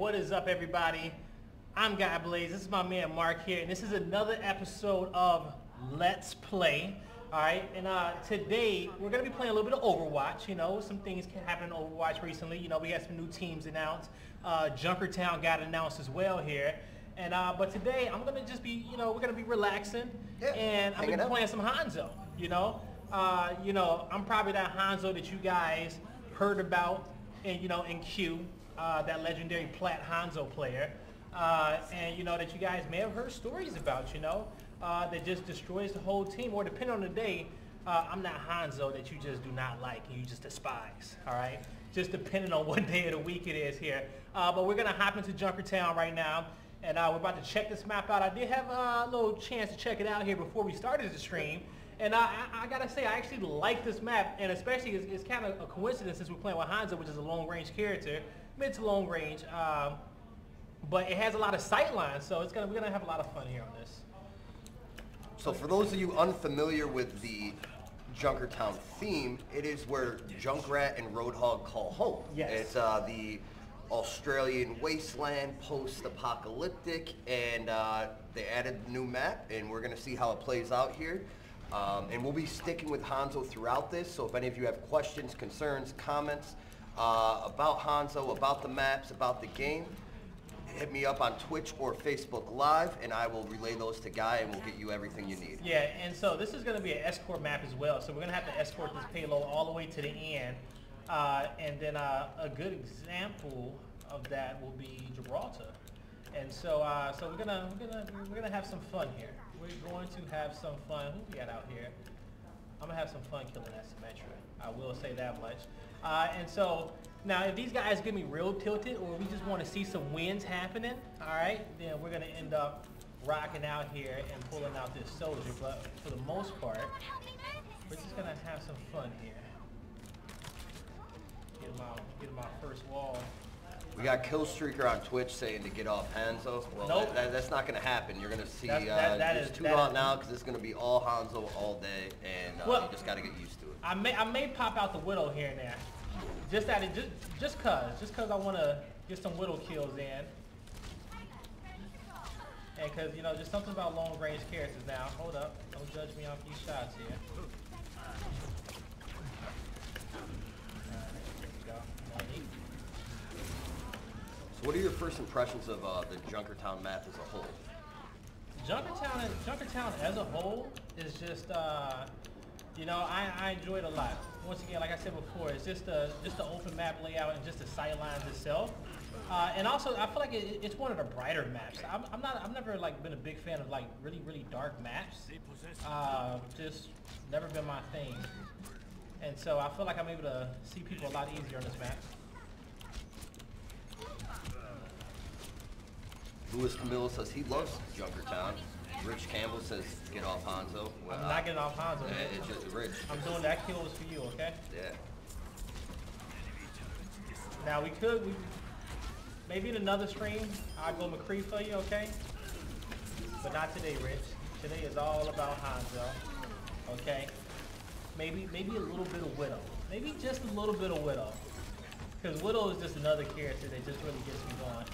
What is up, everybody? I'm Guy Blaze. This is my man Mark here, and this is another episode of Let's Play. All right, and today we're gonna be playing a little bit of Overwatch. You know, some things can happen in Overwatch recently. You know, we got some new teams announced. Junkertown got announced as well here. And but today I'm gonna just be, we're gonna be relaxing, and I'm gonna be playing some Hanzo. I'm probably that Hanzo that you guys heard about, in Q, that legendary plat Hanzo player, and that you guys may have heard stories about, that just destroys the whole team. Or depending on the day, I'm that Hanzo that you just do not like and you just despise. All right, just depending on what day of the week it is here. But we're gonna hop into Junkertown right now. And we're about to check this map out. I did have a little chance to check it out here before we started the stream. And I gotta say, I actually like this map. And especially, it's kind of a coincidence since we're playing with Hanzo, which is a long range character, mid to long range. But it has a lot of sight lines, so we're gonna have a lot of fun here on this. So for those of you unfamiliar with the Junkertown theme, it is where Junkrat and Roadhog call home. Yes. It's the Australian wasteland, post-apocalyptic, and they added a new map, and we're going to see how it plays out here. And we'll be sticking with Hanzo throughout this, so if any of you have questions, concerns, comments about Hanzo, about the maps, about the game, hit me up on Twitch or Facebook Live, and I will relay those to Guy, and we'll get you everything you need. Yeah, and so this is going to be an escort map as well, so we're going to have to escort this payload all the way to the end. And then a good example of that will be Gibraltar, and so we're gonna have some fun here. We're going to have some fun. Who we got out here? I'm gonna have some fun killing that Symmetra. I will say that much. And so now, if these guys get me real tilted, or we just want to see some wins happening, all right, then we're gonna end up rocking out here and pulling out this soldier. But for the most part, we're just gonna have some fun here. Get him out first wall. We got Killstreaker on Twitch saying to get off Hanzo. Well, nope. that's not going to happen. You're going to see there's two out now because it's going to be all Hanzo all day, and you just got to get used to it. I may pop out the Widow here and there, just cause I want to get some Widow kills in, and cause just something about long range characters now. Hold up, don't judge me off these shots here. So what are your first impressions of the Junkertown map as a whole? Junkertown as a whole is just, I enjoy it a lot. Once again, like I said before, it's just the open map layout and just the sight lines itself. And also, I feel like it's one of the brighter maps. I've never been a big fan of really dark maps. Just never been my thing. And so I feel like I'm able to see people a lot easier on this map. Louis Camilo says he loves Junkertown. Rich Campbell says get off Hanzo. Well, I'm not getting off Hanzo. It's just Rich. I'm doing that kill was for you, okay? Yeah. Now maybe in another stream I'll go McCree for you, okay? But not today, Rich. Today is all about Hanzo, okay? Maybe a little bit of Widow. Maybe just a little bit of Widow. Because Widow is just another character that just really gets me going.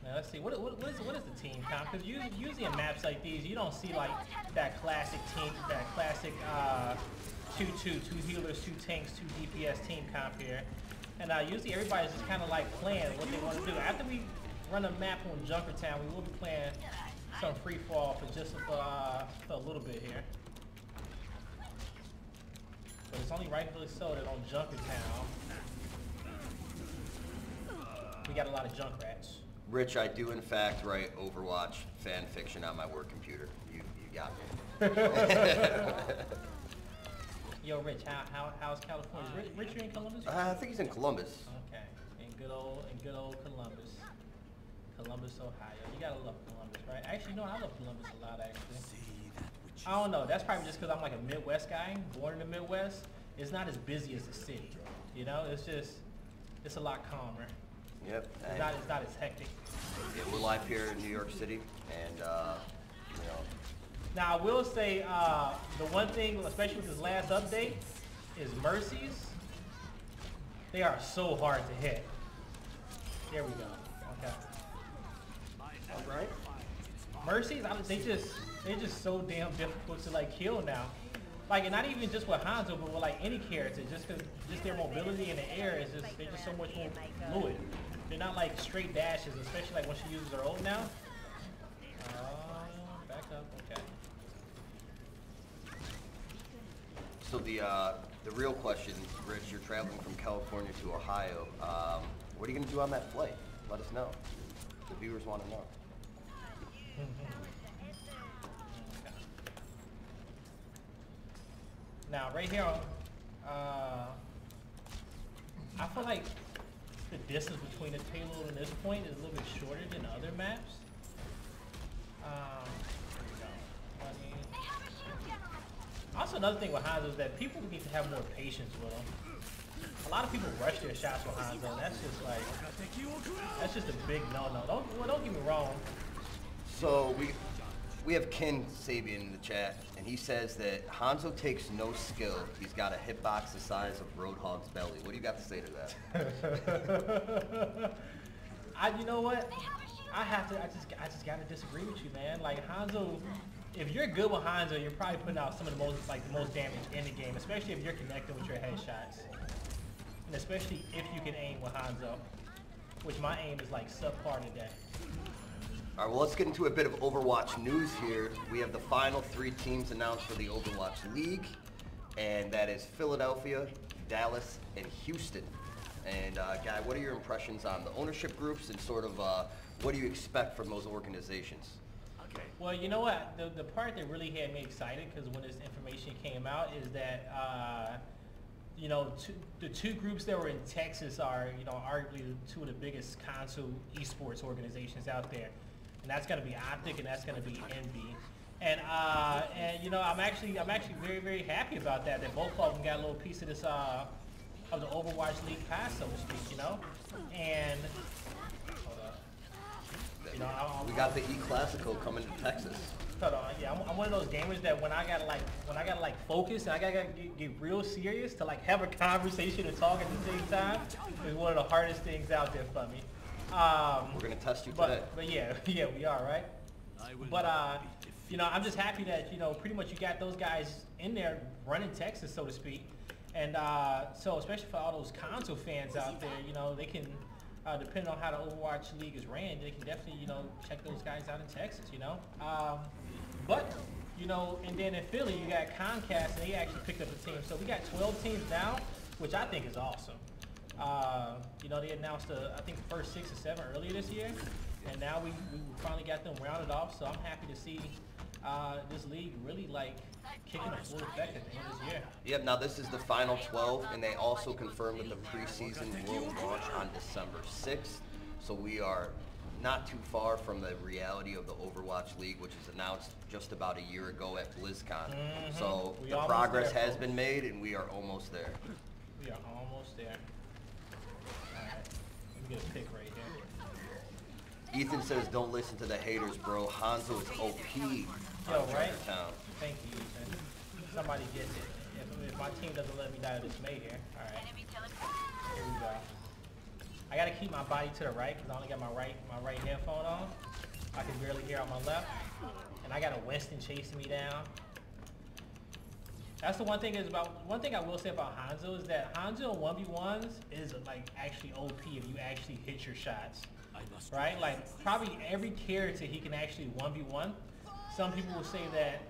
Now let's see, what is the team count? Because usually in maps like these, you don't see that classic team, that classic 2 healers, 2 tanks, 2 DPS team comp here. And usually everybody's just kind of playing what they want to do. After we run a map on Junkertown, we will be playing some free fall for just for a little bit here. But it's only rightfully so that on Junkertown, we got a lot of Junkrats. Rich, I do in fact write Overwatch fan fiction on my work computer. You got me. Yo, Rich, how's California? Rich, you in Columbus? I think he's in Columbus. Okay, in good old Columbus, Ohio. You gotta love Columbus, right? Actually, no, I love Columbus a lot. Actually, I don't know. That's probably just because I'm a Midwest guy, born in the Midwest. It's not as busy as the city. It's a lot calmer. Yep. It's not as hectic. Yeah, we're live here in New York City, and Now I will say the one thing, especially with this last update, is Mercies They are so hard to hit. There we go. Okay. All right. Mercies, they're just so damn difficult to like kill now. Like, and not even just with Hanzo, but with like any character, just their mobility in the air is they're just so much more fluid. They're not like straight dashes, especially like when she uses her ult now. Back up, okay. So the real question, Rich, you're traveling from California to Ohio. What are you gonna do on that flight? Let us know. The viewers want to know. Now, right here, I feel like the distance between the payload and this point is a little bit shorter than other maps. Also, another thing with Hanzo is that people need to have more patience with him. A lot of people rush their shots with Hanzo, and that's just like, that's just a big no-no. Don't get me wrong. So we have Ken Sabian in the chat, and he says that Hanzo takes no skill. He's got a hitbox the size of Roadhog's belly. What do you got to say to that? You know what? I just gotta disagree with you, man. Like Hanzo, if you're good with Hanzo, you're probably putting out some of the most damage in the game, especially if you're connecting with your headshots, and especially if you can aim with Hanzo, which my aim is like subpar today. All right, well, let's get into a bit of Overwatch news here. We have the final 3 teams announced for the Overwatch League, and that is Philadelphia, Dallas, and Houston. And Guy, what are your impressions on the ownership groups and sort of what do you expect from those organizations? Okay. Well, you know what? The part that really had me excited, because when this information came out, is that you know, the 2 groups that were in Texas are, you know, arguably 2 of the biggest console esports organizations out there. And that's going to be Optic, and that's going to be Envy. And you know, I'm actually very, very happy about that. That both of them got a little piece of this of the Overwatch League pass, so to speak. You know, and hold up. You know, we got the E-Classico coming to Texas. Hold on, yeah, I'm one of those gamers that when I gotta focus and I gotta get real serious to like have a conversation and talk at the same time is one of the hardest things out there for me. We're gonna test you today. But yeah, we are, right? But you know, I'm just happy that, you know, pretty much you got those guys in there running Texas, so to speak. And so especially for all those console fans out there, you know, they can, depending on how the Overwatch League is ran, they can definitely, you know, check those guys out in Texas, you know. But, you know, and then in Philly, you got Comcast, and they actually picked up a team. So we got 12 teams now, which I think is awesome. You know, they announced, I think, the first 6 or 7 earlier this year, and now we finally got them rounded off. So I'm happy to see this league really, like, kicking a full effect at the end of this year. Yep, now this is the final 12, and they also confirmed that the preseason will launch on December 6th. So we are not too far from the reality of the Overwatch League, which was announced just about a year ago at BlizzCon. So the progress has been made, and we are almost there. We are almost there. Alright, let me get a pick right here. Ethan says, don't listen to the haters, bro. Hanzo is OP. Yo, right? Thank you, Ethan. Somebody gets it. If my team doesn't let me die dismay here. Alright. Here we go. I gotta keep my body to the right because I only got my right headphone on. I can barely hear on my left. And I got a Winston chasing me down. That's the one thing I will say about Hanzo is that Hanzo in 1v1s is like actually OP if you actually hit your shots. Right? Like probably every character he can actually 1v1. Some people will say that,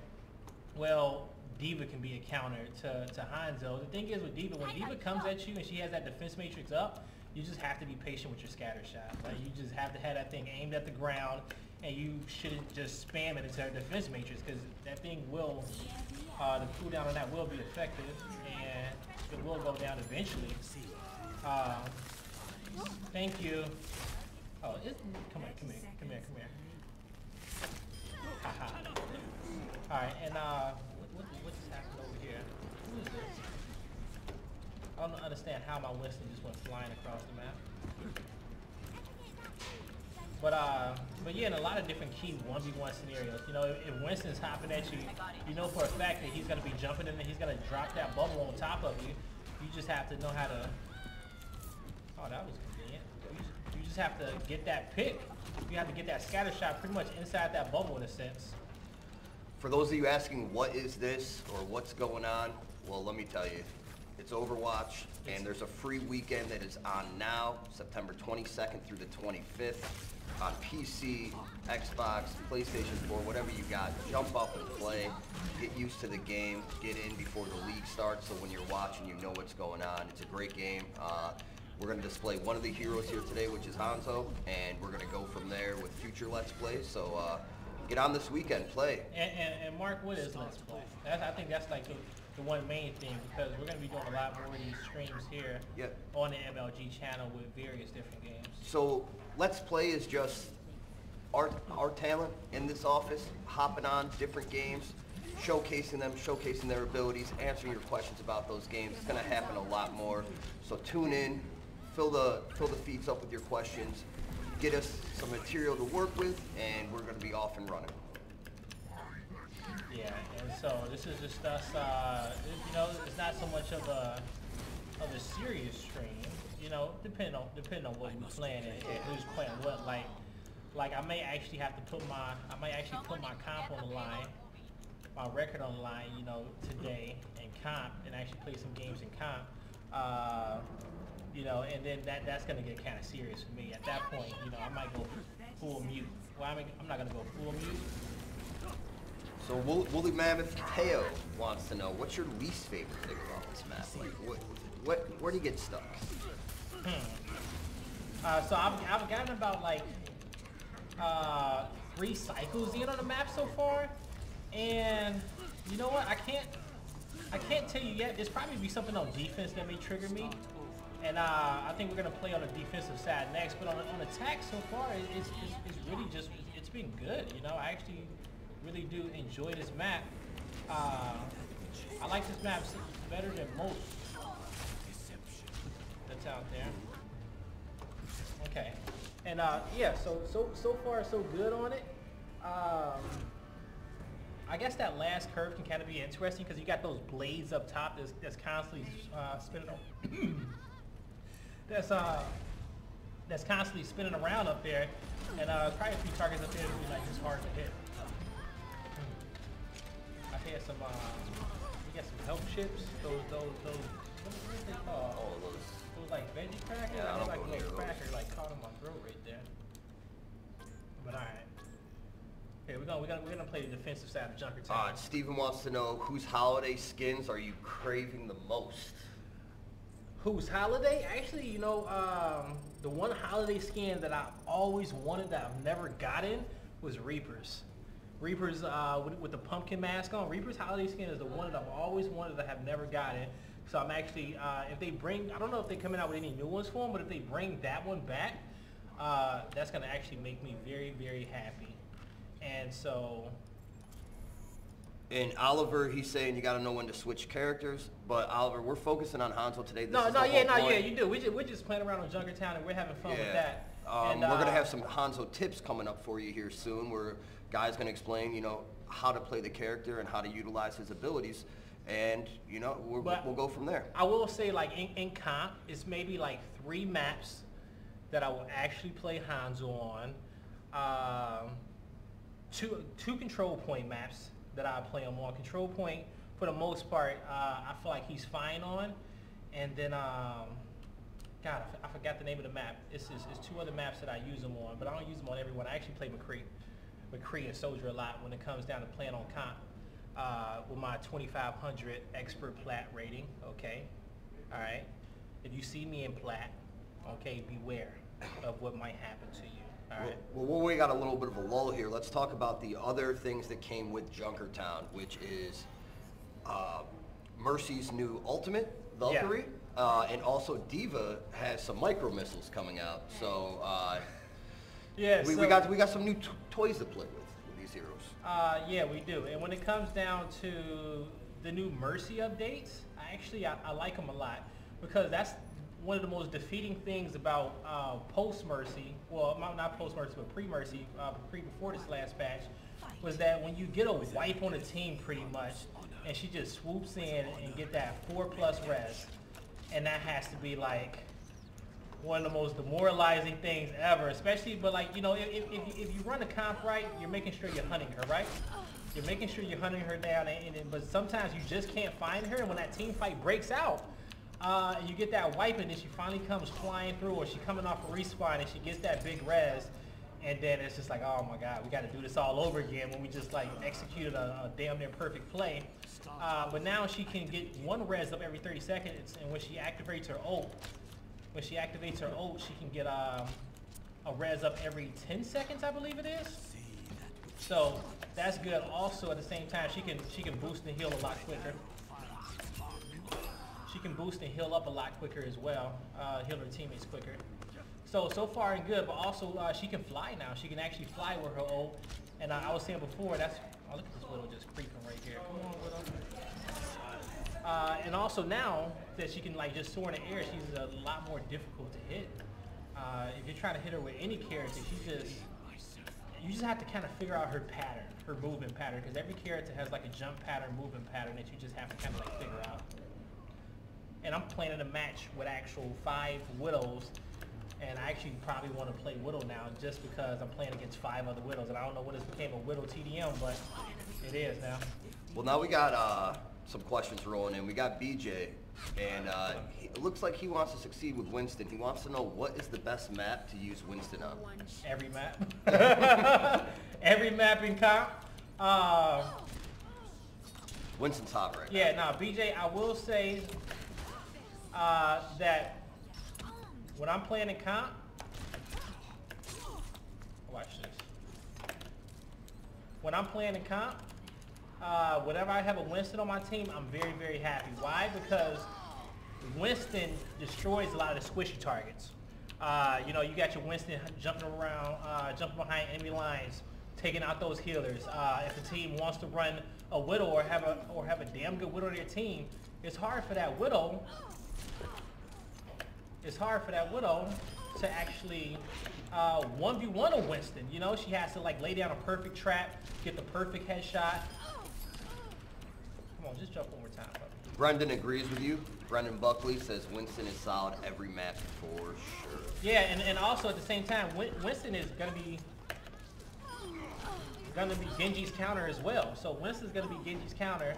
well, D.Va can be a counter to Hanzo. The thing is with D.Va, when D.Va comes at you and she has that defense matrix up, you just have to be patient with your scatter shot. Like you just have to have that thing aimed at the ground, and you shouldn't just spam it into her defense matrix because that thing will, the cooldown on that will be effective, and it will go down eventually. Thank you. Oh, come here. Haha. Alright, and what just happened over here? Who is this? I don't understand how my Winston just went flying across the map. But yeah, in a lot of different key 1v1 scenarios, you know, if Winston's hopping at you, you know for a fact that he's going to be jumping in and he's going to drop that bubble on top of you. You just have to know how to Oh, that was convenient. You just have to get that pick. You have to get that scatter shot pretty much inside that bubble in a sense. For those of you asking what is this or what's going on, well, let me tell you. It's Overwatch, and there's a free weekend that is on now, September 22nd through the 25th, on PC, Xbox, PlayStation 4, whatever you got. Jump up and play. Get used to the game. Get in before the league starts, so when you're watching, you know what's going on. It's a great game. We're going to display one of the heroes here today, which is Hanzo, and we're going to go from there with future Let's Plays. So get on this weekend, play. And Mark, what is Let's Play? I think that's like the one main thing, because we're going to be doing a lot more of these streams here on the MLG channel with various different games. So Let's Play is just our talent in this office, hopping on different games, showcasing them, showcasing their abilities, answering your questions about those games. It's going to happen a lot more. So tune in, fill the feeds up with your questions, get us some material to work with, and we're going to be off and running. Yeah, and so this is just us, you know, it's not so much of a serious stream, you know, depending on what we're playing and who's playing what. Like I may actually have to put my comp on the line, my record on the line, you know, today in comp, and actually play some games in comp. You know, and then that's gonna get kind of serious for me. At that point, you know, I might go full mute. Well, I'm not gonna go full mute. So Woolly Mammoth Teo wants to know, what's your least favorite thing about this map? Like, where do you get stuck? So I've gotten about like 3 cycles in on the map so far, and you know what? I can't tell you yet. There's probably be something on defense that may trigger me, and I think we're gonna play on the defensive side next. But on attack so far, it's really just it's been good. You know, I actually really do enjoy this map. I like this map better than most that's out there. Okay, and yeah, so far so good on it. I guess that last curve can kind of be interesting because you got those blades up top that's constantly spinning. That's constantly spinning around up there, and probably a few targets up there that would be like just hard to hit. I had some, we got some health chips. Those, what are they called? Oh, those like veggie crackers. Yeah, I don't like go a near little those. cracker like caught in my throat right there. But all right. Okay, we're gonna play the defensive side of Junkertown. Steven wants to know, whose holiday skins are you craving the most? Whose holiday? Actually, you know, the one holiday skin that I always wanted that I've never gotten was Reaper's. Reaper's with the pumpkin mask on. Reaper's holiday skin is the one that I've always wanted that I have never gotten. So I'm actually, if they bring, I don't know if they're coming out with any new ones for them, but if they bring that one back, that's going to actually make me very, very happy. And so... And Oliver, he's saying you got to know when to switch characters. But Oliver, we're focusing on Hanzo today. You do. We're just playing around on Junkertown and we're having fun with that. We're going to have some Hanzo tips coming up for you here soon, where Guy's going to explain, you know, how to play the character and how to utilize his abilities. And, you know, we'll go from there. I will say, like, in comp, it's maybe like 3 maps that I will actually play Hanzo on. Two control point maps that I play him on. Control point, for the most part, I feel like he's fine on. And then, God, I forgot the name of the map. It's 2 other maps that I use him on, but I don't use them on everyone. I actually play McCree and Soldier a lot when it comes down to playing on comp. With my 2500 expert plat rating, okay? All right? If you see me in plat, okay, beware of what might happen to you, all right? Well, we got a little bit of a lull here. Let's talk about the other things that came with Junkertown, which is Mercy's new ultimate, Valkyrie, and also Diva has some micro missiles coming out. So we got some new toys to play with these heroes. Yeah, we do. And when it comes down to the new Mercy updates, I like them a lot, because that's one of the most defeating things about post-Mercy, well, not post-Mercy, but pre-Mercy, before this last patch, was that when you get a wipe on a team pretty much, and she just swoops in and get that 4+ res, and that has to be like one of the most demoralizing things ever, especially, but like, you know, if you run the comp right, you're making sure you're hunting her, right? You're making sure you're hunting her down, but sometimes you just can't find her, and when that team fight breaks out, you get that wipe, and then she finally comes flying through, or she coming off a respawn, and she gets that big res, and then it's just like, oh my god, we got to do this all over again when we just like executed a damn near perfect play. But now she can get one res up every 30 seconds, and when she activates her ult, she can get a res up every 10 seconds, I believe it is. So that's good. Also, at the same time, she can boost and heal a lot quicker. She can boost and heal up a lot quicker as well. Heal her teammates quicker. So far and good. But also, she can fly now. She can actually fly with her ult. And I was saying before, look at this Widow just creeping right here. Come on, Widow. And also now that she can like just soar in the air, she's a lot more difficult to hit. If you're trying to hit her with any character, you just have to kind of figure out her pattern, her movement pattern, because every character has like a jump pattern, movement pattern that you just have to kind of like figure out. And I'm planning a match with actual 5 Widows, and I actually probably want to play Widow now just because I'm playing against 5 other Widows, and I don't know what this became a Widow TDM, but it is now. Well, now we got some questions rolling in. We got BJ, and it looks like he wants to succeed with Winston. He wants to know what is the best map to use Winston on. Every map. Every map in comp. Winston's hot right now. Yeah, no, BJ, I will say that when I'm playing in comp, watch this. When I'm playing in comp, whenever I have a Winston on my team, I'm very, very happy. Why? Because Winston destroys a lot of the squishy targets. You know, you got your Winston jumping around, jumping behind enemy lines, taking out those healers. If a team wants to run a Widow or have a damn good Widow on their team, it's hard for that Widow. It's hard for that Widow to actually 1v1 a Winston. You know, she has to like lay down a perfect trap, get the perfect headshot. Come on, just jump one more time, puppy. Brendan agrees with you. Brendan Buckley says Winston is solid every match for sure. Yeah, and also at the same time, Winston is gonna be Genji's counter as well. So Winston's gonna be Genji's counter.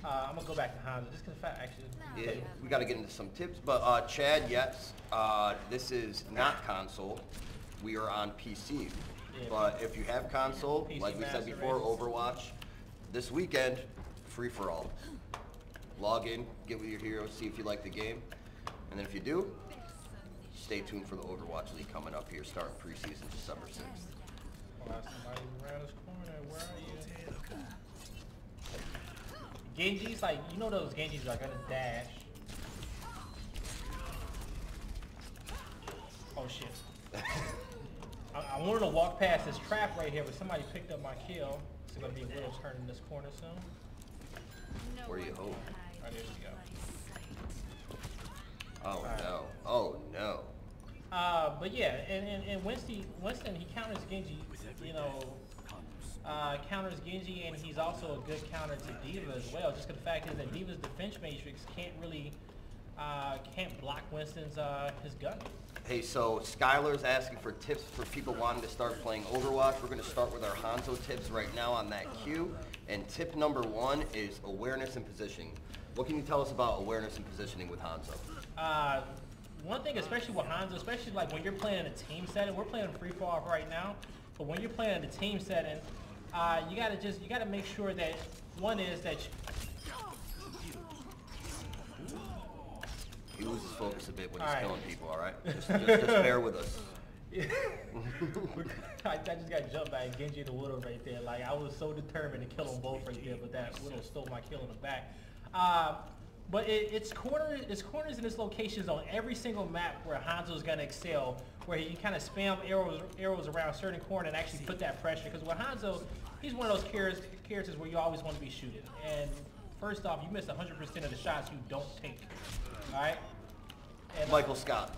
I'm gonna go back to Hanzo just because actually. Yeah, we got to get into some tips. But Chad, yes, this is not console. We are on PC. Yeah, but if you have console, PC like we said before, Overwatch, this weekend, free for all. Log in, get with your heroes, see if you like the game, and then if you do, stay tuned for the Overwatch League coming up here, starting preseason December 6th. Somebody around this corner. Where are you? Genji's like, you know those Genjis are gonna dash. Oh shit. I wanted to walk past this trap right here, but somebody picked up my kill. It's gonna be a little turn in this corner soon. Where you hope? Right, there we go. Oh no. Oh no. But yeah, and Winston, he counters Genji, you know, counters Genji, and he's also a good counter to D.Va as well. Just the fact is that D.Va's defense matrix can't block Winston's his gun. Hey, so Skylar's asking for tips for people wanting to start playing Overwatch. We're going to start with our Hanzo tips right now on that queue. And tip number 1 is awareness and positioning. What can you tell us about awareness and positioning with Hanzo? One thing, especially with Hanzo, especially like when you're playing in a team setting, we're playing free for all right now, but when you're playing in a team setting, you gotta make sure that one is that he loses focus a bit when he's killing people. All right, just bear with us. I just got jumped by a Genji and a Widow right there. Like, I was so determined to kill them both right there, but that Widow stole my kill in the back. But it's corners and its locations on every single map where Hanzo's gonna excel, where he can kind of spam arrows around a certain corner and actually put that pressure. Because with Hanzo, he's one of those characters where you always want to be shooting. And first off, you miss 100% of the shots you don't take. All right. And, Michael Scott.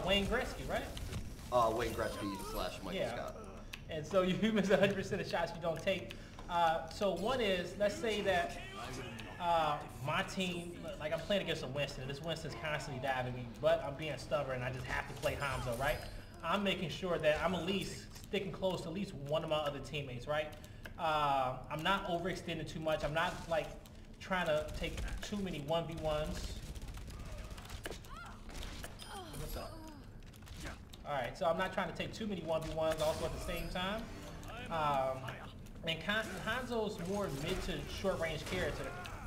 Wayne Gretzky, right? Wayne Gretzky / Michael Scott. And so you miss 100% of shots you don't take. So one is, let's say that my team, like I'm playing against a Winston. This Winston's constantly diving me, but I'm being stubborn. I just have to play Hanzo, right? I'm making sure that I'm at least sticking close to at least one of my other teammates, right? I'm not overextending too much. I'm not like trying to take too many 1v1s. What's up? All right, so I'm not trying to take too many 1v1s also at the same time. And Hanzo's more mid to short range character.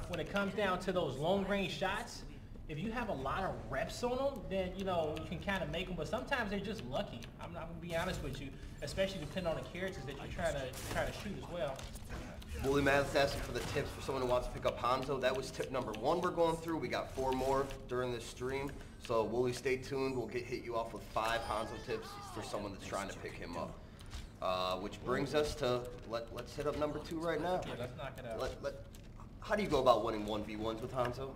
When it comes down to those long range shots, if you have a lot of reps on them, then you know you can kind of make them. But sometimes they're just lucky. I'm gonna be honest with you, especially depending on the characters that you're trying to shoot as well. Wooly Matt's asking for the tips for someone who wants to pick up Hanzo. That was tip number 1 we're going through. We got 4 more during this stream. So Wooly, stay tuned. We'll hit you off with 5 Hanzo tips for someone that's trying to pick him up. Which brings us to, let's hit up number 2 right now. Yeah, let's knock it out. How do you go about winning 1v1s with Hanzo?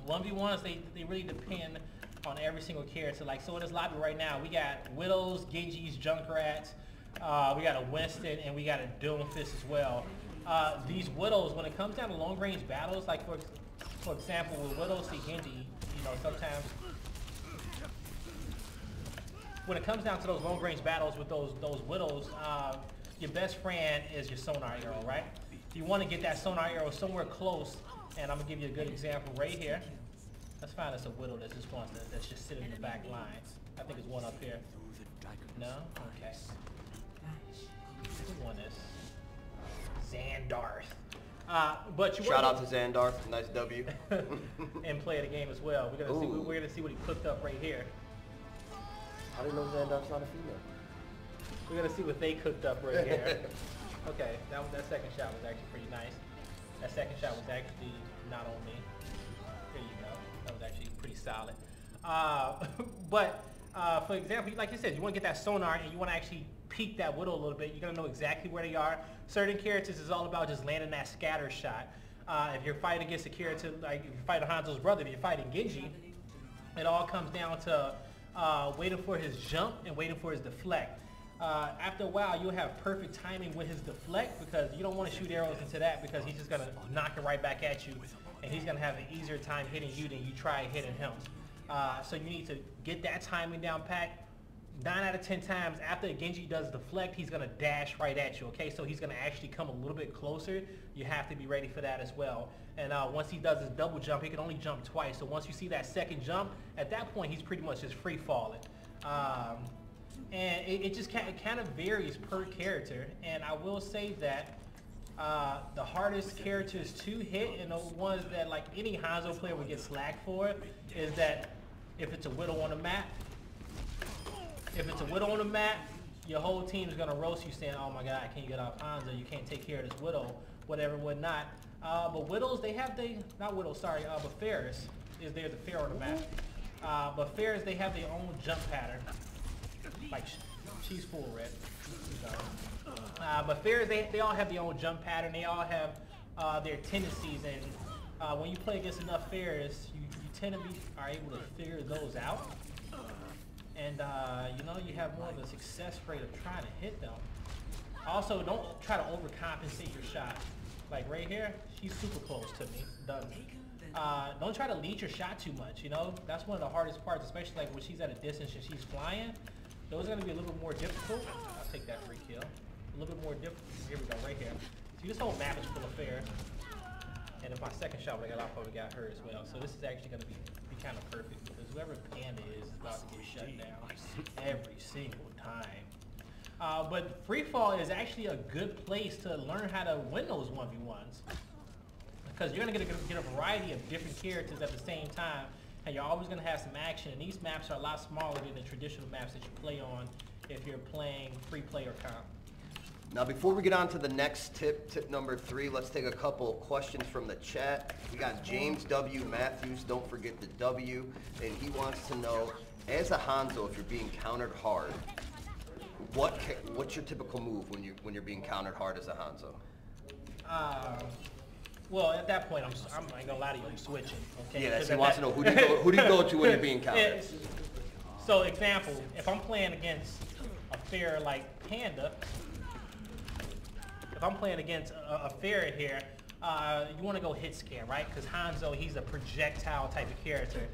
1v1s, they really depend on every single character. Like, so in this lobby right now, we got Widows, Genjis, Junkrats, we got a Winston, and we got a Doomfist as well. These Widows, when it comes down to long range battles, like for example, with Widows see Genji, you know, sometimes when it comes down to those long range battles with those Widows, your best friend is your sonar arrow, right? You want to get that sonar arrow somewhere close, and I'm gonna give you a good example right here. Let's find us a Widow that's just sitting in the back line. I think there's one up here. No? Okay. Who won this? Xandarth. But you shout out to Xandarth, nice W. And play the game as well. We're gonna see what he cooked up right here. I didn't know Xandarth's not a female. We're gonna see what they cooked up right here. Okay, that second shot was actually pretty nice. That second shot was actually not on me. There you go. That was actually pretty solid. But for example, like you said, you want to get that sonar and you want to actually peek that Widow a little bit. You're gonna know exactly where they are. Certain characters is all about just landing that scatter shot. If you're fighting against a character, like if you're fighting Hanzo's brother, if you're fighting Genji, it all comes down to waiting for his jump and waiting for his deflect. After a while, you'll have perfect timing with his deflect because you don't want to shoot arrows into that because he's just going to knock it right back at you and he's going to have an easier time hitting you than you try hitting him. So you need to get that timing down pat. 9 out of 10 times after Genji does deflect, he's going to dash right at you, okay? So he's going to actually come a little bit closer. You have to be ready for that as well. And once he does his double jump, he can only jump twice. So once you see that second jump, at that point, he's pretty much just free falling. And it just kind of varies per character. And I will say that the hardest characters to hit and the ones that like any Hanzo player would get slack for is that if it's a Widow on the map, your whole team is going to roast you saying, oh my god, can't you get off Hanzo? You can't take care of this Widow, whatever, whatnot. But Widows, but Pharahs is there, the Pharah on the map. But Pharahs, they have their own jump pattern. Like, she's full red. But Pharahs, they all have their own jump pattern. They all have their tendencies. And when you play against enough Pharahs, you tend to are able to figure those out. And, you know, you have more of a success rate of trying to hit them. Also, don't try to overcompensate your shot. Like right here, she's super close to me. Don't try to lead your shot too much, you know? That's one of the hardest parts, especially like when she's at a distance and she's flying. Those are going to be a little bit more difficult. I'll take that free kill. A little bit more difficult. Here we go, right here. See, this whole map is full of Pharah. And if my second shot would have got off, I would have got her as well. So this is actually going to be kind of perfect because whoever Panda is about to get shut down every single time. But free fall is actually a good place to learn how to win those 1v1s because you're going to get a variety of different characters at the same time, and you're always going to have some action. And these maps are a lot smaller than the traditional maps that you play on if you're playing free play or comp. Now, before we get on to the next tip number 3, let's take a couple questions from the chat. We got James W. Matthews, don't forget the W, and he wants to know, as a Hanzo, if you're being countered hard, what's your typical move when you're being countered hard as a Hanzo? Well, at that point, I'm not gonna lie to you, I'm switching. Okay? Yeah, he wants to know who do you go to when you're being countered. So, example, if I'm playing against a Pharah like Panda. if I'm playing against a ferret here, you want to go hit scan, right? Because Hanzo, he's a projectile type of character.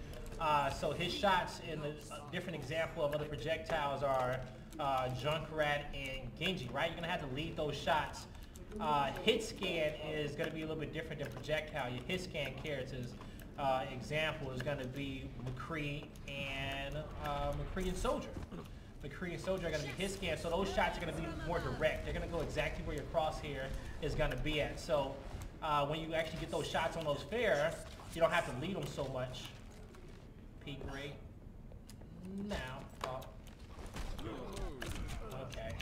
So his shots in the different example of other projectiles are Junkrat and Genji, right? You're going to have to lead those shots. Hit scan is going to be a little bit different than projectile. Your hit scan characters example is going to be McCree and Soldier. McCree and Soldier are going to be hit scan, so those shots are going to be more direct. They're going to go exactly where your crosshair is going to be at. So when you actually get those shots on those fair, you don't have to lead them so much. Peak rate. Now. Okay.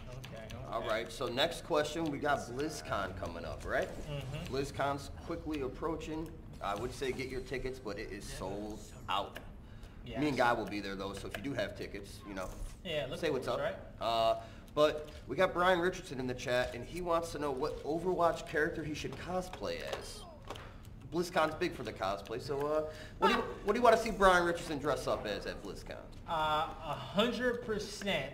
All right, so next question, we got BlizzCon coming up, right? Mm-hmm. BlizzCon's quickly approaching. I would say get your tickets, but it is sold out. Yes. Me and Guy will be there, though, so if you do have tickets, you know, say what's up. Right? But we got Brian Richardson in the chat, and he wants to know what Overwatch character he should cosplay as. BlizzCon's big for the cosplay, so what do you want to see Brian Richardson dress up as at BlizzCon? 100%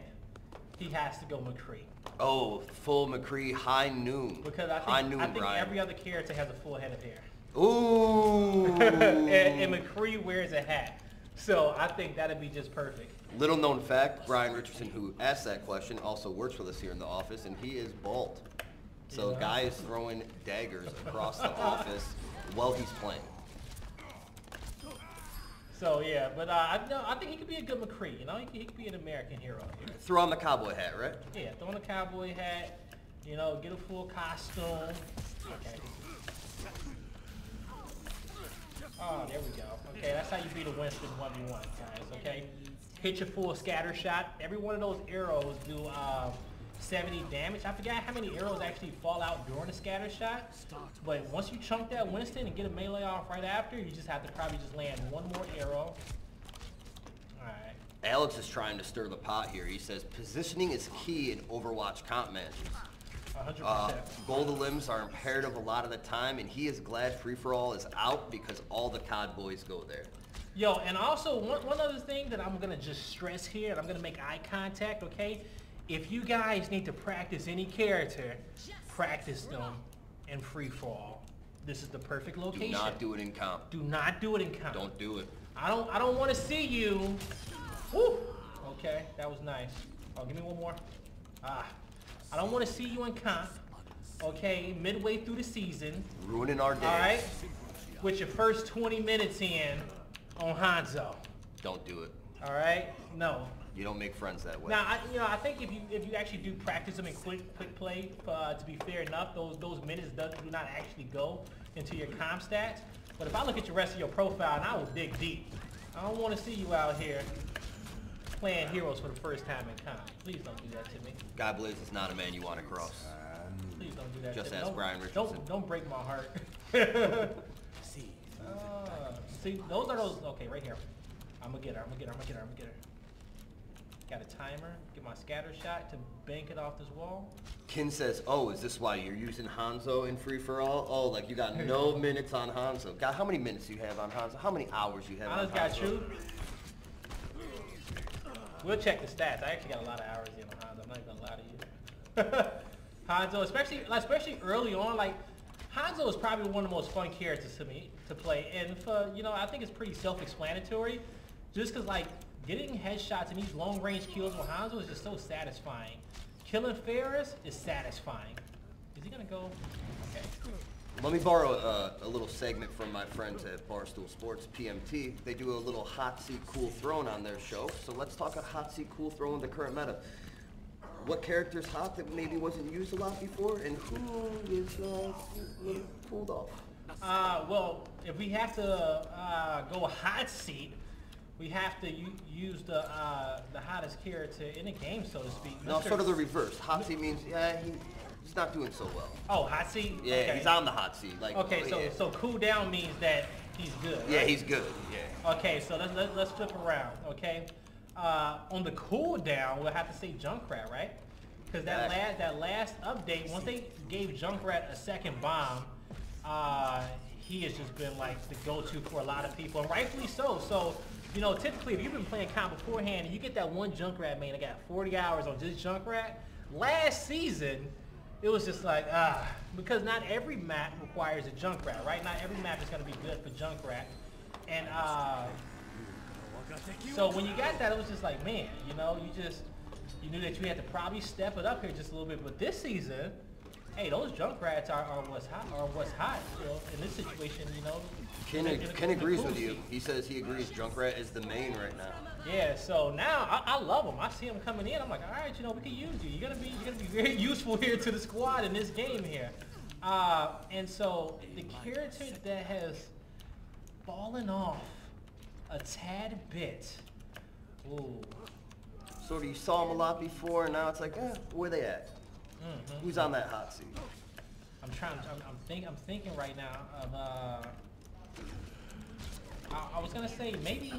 he has to go McCree. Oh, full McCree, high noon. Because I think every other character has a full head of hair. Ooh. and McCree wears a hat. So I think that'd be just perfect. Little known fact, Brian Richardson, who asked that question, also works with us here in the office, and he is bald. So Guy is throwing daggers across the office while he's playing. So yeah, but I think he could be a good McCree. You know, he could be an American hero here. Throw on the cowboy hat, right? Yeah, throw on the cowboy hat. You know, get a full costume. Okay. Oh, there we go. Okay, that's how you beat a Winston 1v1, guys. Okay, hit your full scatter shot. Every one of those arrows do 70 damage. I forgot how many arrows actually fall out during a scatter shot. But once you chunk that Winston and get a melee off right after, you just have to probably just land one more arrow. Alright. Alex is trying to stir the pot here. He says positioning is key in Overwatch comp matches. 100%. Gold limbs are imperative a lot of the time, and he is glad free-for-all is out because all the COD boys go there. Yo, and also one other thing that I'm going to just stress here, and I'm going to make eye contact, okay? If you guys need to practice any character, practice them in free-for-all. This is the perfect location. Do not do it in comp. Do not do it in comp. Don't do it. I don't want to see you. Woo! Okay, that was nice. Oh, give me one more. I don't want to see you in comp, okay, midway through the season. Ruining our day. All right? With your first 20 minutes in on Hanzo. Don't do it. All right? No. You don't make friends that way. Now, I think if you actually do practice them in quick play, to be fair enough, those minutes do not actually go into your comp stats. But if I look at the rest of your profile, and I will dig deep. I don't want to see you out here playing heroes for the first time in comp. Please don't do that to me. Guy Blizz is not a man you want to cross. Please don't do that Just to me. ask Brian Richardson. Don't break my heart. See, those are those. Okay, right here. I'm gonna get her. Got a timer. Get my scatter shot to bank it off this wall. Kin says, oh, is this why you're using Hanzo in free-for-all? Oh, like you got no minutes on Hanzo. God, how many minutes do you have on Hanzo? How many hours you have on Hanzo? Got you. We'll check the stats. I actually got a lot of hours in on Hanzo. I'm not even gonna lie to you. Hanzo, especially early on, like Hanzo is probably one of the most fun characters to me to play, and for I think it's pretty self-explanatory, just because like getting headshots and these long-range kills with Hanzo is just so satisfying. Killing Ferris is satisfying. Is he gonna go? Okay. Let me borrow a little segment from my friends at Barstool Sports, PMT. They do a little hot seat cool throwing on their show. So let's talk a hot seat cool throw in the current meta. What character's hot that maybe wasn't used a lot before, and who is pulled off? Well, if we have to go hot seat, we have to use the hottest character in the game, so to speak. No, sort of the reverse. Hot seat means he's not doing so well. Oh, hot seat? Yeah, okay. He's on the hot seat. Like, okay, so cool down means that he's good. Right? Yeah, he's good. Yeah. Okay, so let's flip around. Okay, on the cool down, we'll have to say Junkrat, right? Because that last update, once they gave Junkrat a second bomb, he has just been like the go-to for a lot of people, and rightfully so. So, typically if you've been playing comp beforehand and you get that one Junkrat main, I got 40 hours on just Junkrat. Last season, it was just like, because not every map requires a Junkrat, right? Not every map is going to be good for Junkrat. And so when you got that, it was just like, man, you know, you knew that you had to probably step it up here just a little bit. But this season, hey, those Junkrats are what's hot. You know, in this situation, you know. Ken agrees with you. He says he agrees Junkrat is the main right now. Yeah, so now I love him. I see him coming in. I'm like, all right, you know, we can use you. You're gonna be very useful here to the squad in this game here. And so the character that has fallen off a tad bit. Ooh. So you saw him a lot before, and now it's like, where they at? Who's on that hot seat? I'm thinking right now of I was gonna say maybe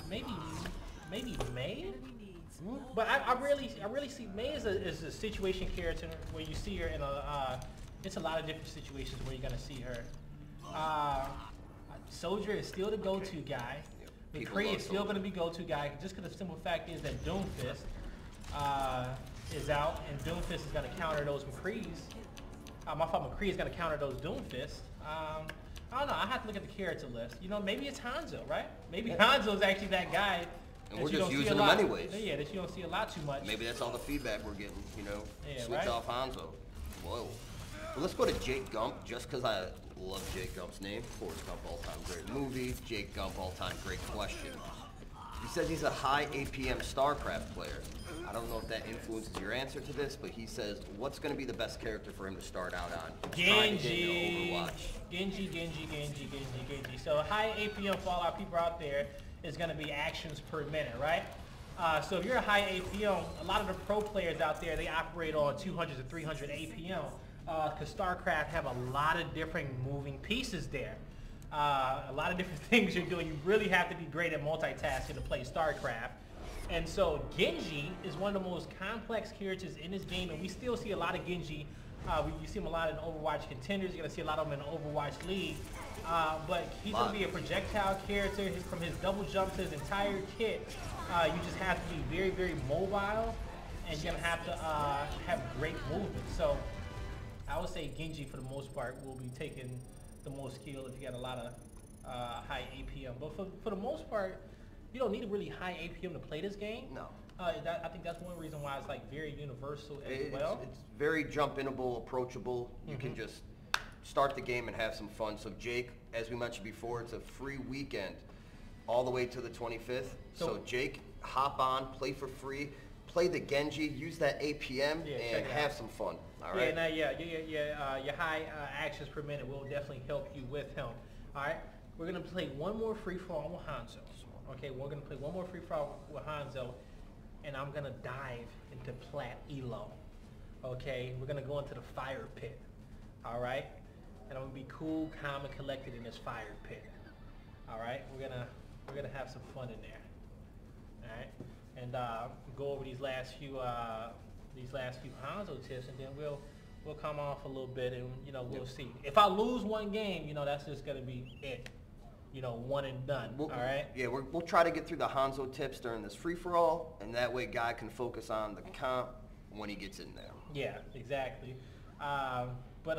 May, but I really see May as a situation character where you see her in it's a lot of different situations where you're gonna see her. Soldier is still the go-to guy. McCree is still going to be go-to guy just because the simple fact is that Doomfist is out, and Doomfist is going to counter those McCrees. McCree is going to counter those Doomfists. I don't know. I have to look at the character list. You know, maybe it's Hanzo, right? Maybe Hanzo is actually that guy. And we're just using him anyways. Yeah, that you don't see a lot too much. Maybe that's all the feedback we're getting, you know. Yeah, Switch right? off Hanzo. Whoa. Well, let's go to Jake Gump, just because I love Jake Gump's name. Forrest Gump, all-time great movie. Jake Gump, all-time great question. He says he's a high APM StarCraft player. I don't know if that influences your answer to this, but he says, what's going to be the best character for him to start out on? Genji. Genji. So high APM Fallout people out there is going to be actions per minute, right? So if you're a high APM, a lot of the pro players out there, they operate on 200 to 300 APM. Because StarCraft have a lot of different moving pieces there. A lot of different things you're doing. You really have to be great at multitasking to play StarCraft. And so Genji is one of the most complex characters in this game, and we still see a lot of Genji. You see him a lot in Overwatch Contenders. You're going to see a lot of him in Overwatch League. But he's going to be a projectile character. From his double jump to his entire kit, you just have to be very, very mobile, and you're going to have to have great movement. So I would say Genji, for the most part, will be taking the most skill if you got a lot of high APM. But for the most part, you don't need a really high APM to play this game. No. I think that's one reason why it's like very universal as well. It's very jump-inable, approachable. You can just start the game and have some fun. So Jake, as we mentioned before, it's a free weekend all the way to the 25th. So Jake, hop on, play for free, play the Genji, use that APM, and have some fun. All right? Your high actions per minute will definitely help you with him. All right? We're going to play one more free-for-all with Hanzo. Okay, we're going to play one more free-for-all with Hanzo, and I'm going to dive into Plat Elo. Okay? We're going to go into the fire pit. All right? And I'm going to be cool, calm, and collected in this fire pit. All right? We're gonna have some fun in there. All right? And go over these last few Hanzo tips, and then we'll come off a little bit, and we'll see. If I lose one game, that's just gonna be it. One and done. All right. Yeah, we'll try to get through the Hanzo tips during this free for all, and that way Guy can focus on the comp when he gets in there. Yeah, exactly. But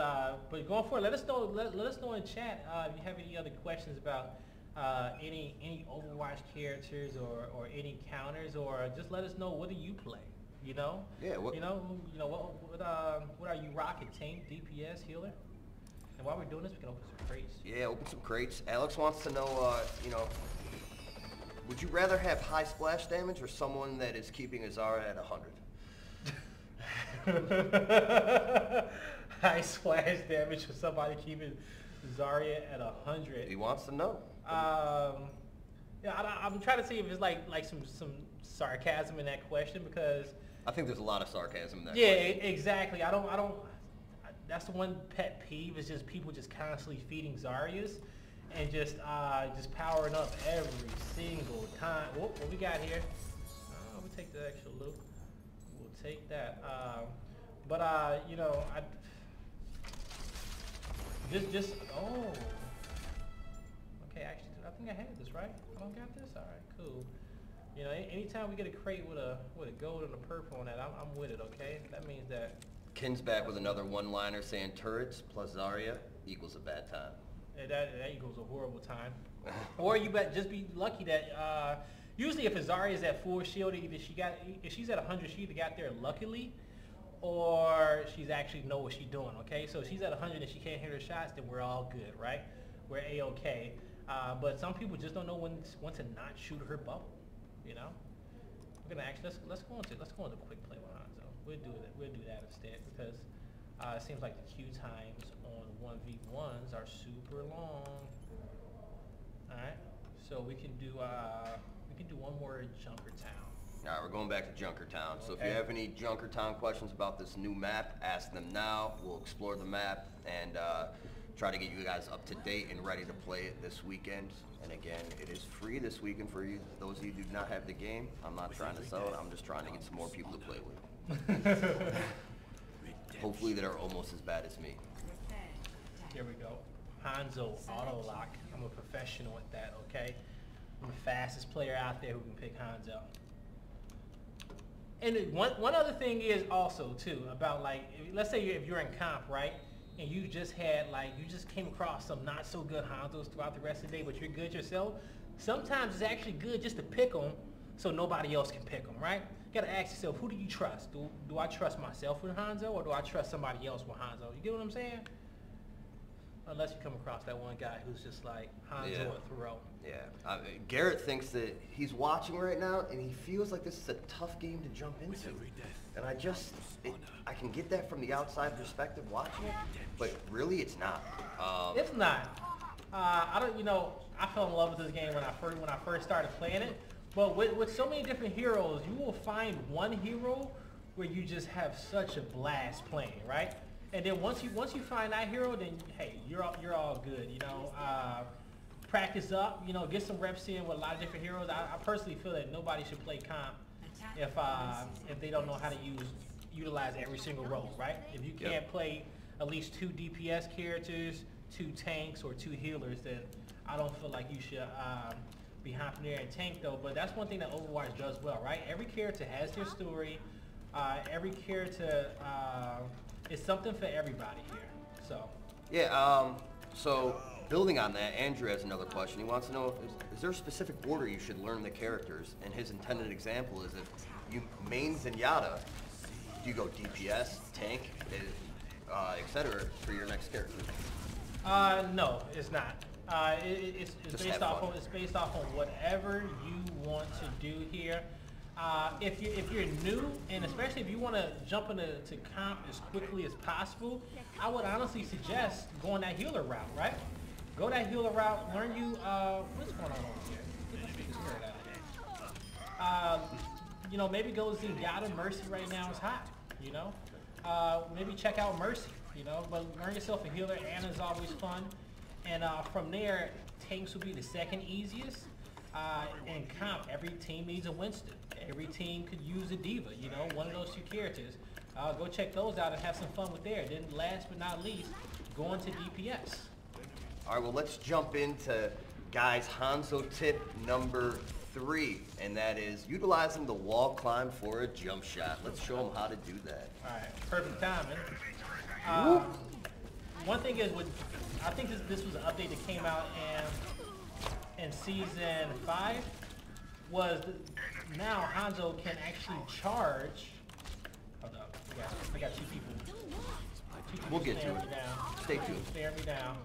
going forward, let us know. Let us know in chat if you have any other questions about any Overwatch characters or any counters, or just let us know what do you play. Yeah. What are you rocking? Tank, DPS, healer? And while we're doing this, we can open some crates. Yeah, open some crates. Alex wants to know, would you rather have high splash damage or someone that is keeping a Zarya at 100? High splash damage for somebody keeping Zarya at 100. He wants to know. I'm trying to see if it's like some sarcasm in that question, because I think there's a lot of sarcasm in that question. Yeah, exactly. I don't. That's the one pet peeve, is just people just constantly feeding Zaryas and just powering up every single time. What we got here? We'll take the extra loot. We'll take that. Okay, actually, I think I had this, right? I don't got this? All right, cool. Anytime we get a crate with a gold and a purple on that, I'm with it, okay? That means that Kin's back with another one-liner saying turrets plus Zarya equals a bad time. Yeah, that equals a horrible time. Or you bet just be lucky that usually if a Zarya is at full shield, either if she's at 100, she either got there luckily, or she's actually know what she's doing. Okay, so if she's at 100 and she can't hit her shots, then we're all good, right? We're a-okay. But some people just don't know when to not shoot her bubble. You know, we're gonna actually let's go into quick play with Hanzo. We'll do that instead because it seems like the queue times on 1v1s are super long. All right, so we can do one more Junkertown. All right, we're going back to Junkertown. So if you have any Junkertown questions about this new map, ask them now. We'll explore the map and try to get you guys up to date and ready to play it this weekend. And again, it is free this weekend for you. Those of you who do not have the game, I'm not trying to sell it. I'm just trying to get some more people to play with. Hopefully they're almost as bad as me. Here we go. Hanzo auto lock. I'm a professional at that, okay? I'm the fastest player out there who can pick Hanzo. And one other thing is also too about like, let's say if you're in comp, right? And you just came across some not so good Hanzos throughout the rest of the day, but you're good yourself. Sometimes it's actually good just to pick them so nobody else can pick them, right? You gotta ask yourself, who do you trust? Do I trust myself with Hanzo, or do I trust somebody else with Hanzo? You get what I'm saying? Unless you come across that one guy who's just like Hanzo a throw. Yeah, Garrett thinks that he's watching right now and he feels like this is a tough game to jump into. And I can get that from the outside perspective watching it, but really it's not. It's not. I fell in love with this game when I first started playing it. But with so many different heroes, you will find one hero where you just have such a blast playing, right? And then once you find that hero, then hey, you're all good. You know, practice up. You know, get some reps in with a lot of different heroes. I personally feel that nobody should play comp if they don't know how to utilize every single role, right? If you can't play at least 2 DPS characters, 2 tanks, or 2 healers, then I don't feel like you should be hopping there and tank though. But that's one thing that Overwatch does well, right? Every character has their story. Every character is something for everybody here. So yeah. So building on that, Andrew has another question. He wants to know is there a specific order you should learn the characters? And his intended example is if you main Zenyatta, do you go DPS, tank, etc. for your next character? No, it's not. It's based off on whatever you want to do here. If you're new, and especially if you want to jump into comp as quickly as possible, I would honestly suggest going that healer route, right? Go that healer route, learn what's going on over here? Get the freaking spirit out of here. You know, maybe go Zenyatta. Mercy right now is hot, you know? Maybe check out Mercy, you know? But learn yourself a healer. Ana's always fun. And from there, tanks will be the second easiest. In comp, every team needs a Winston. Every team could use a Diva, you know, one of those 2 characters. Go check those out and have some fun with there. Then last but not least, go into DPS. All right, well, let's jump into guys' Hanzo tip number 3, and that is utilizing the wall climb for a jump shot. Let's show them how to do that. All right, perfect timing. One thing is, I think this was an update that came out in season 5, was now Hanzo can actually charge. Hold up, I got 2 people. We'll get to it. Stay tuned. Stare me down.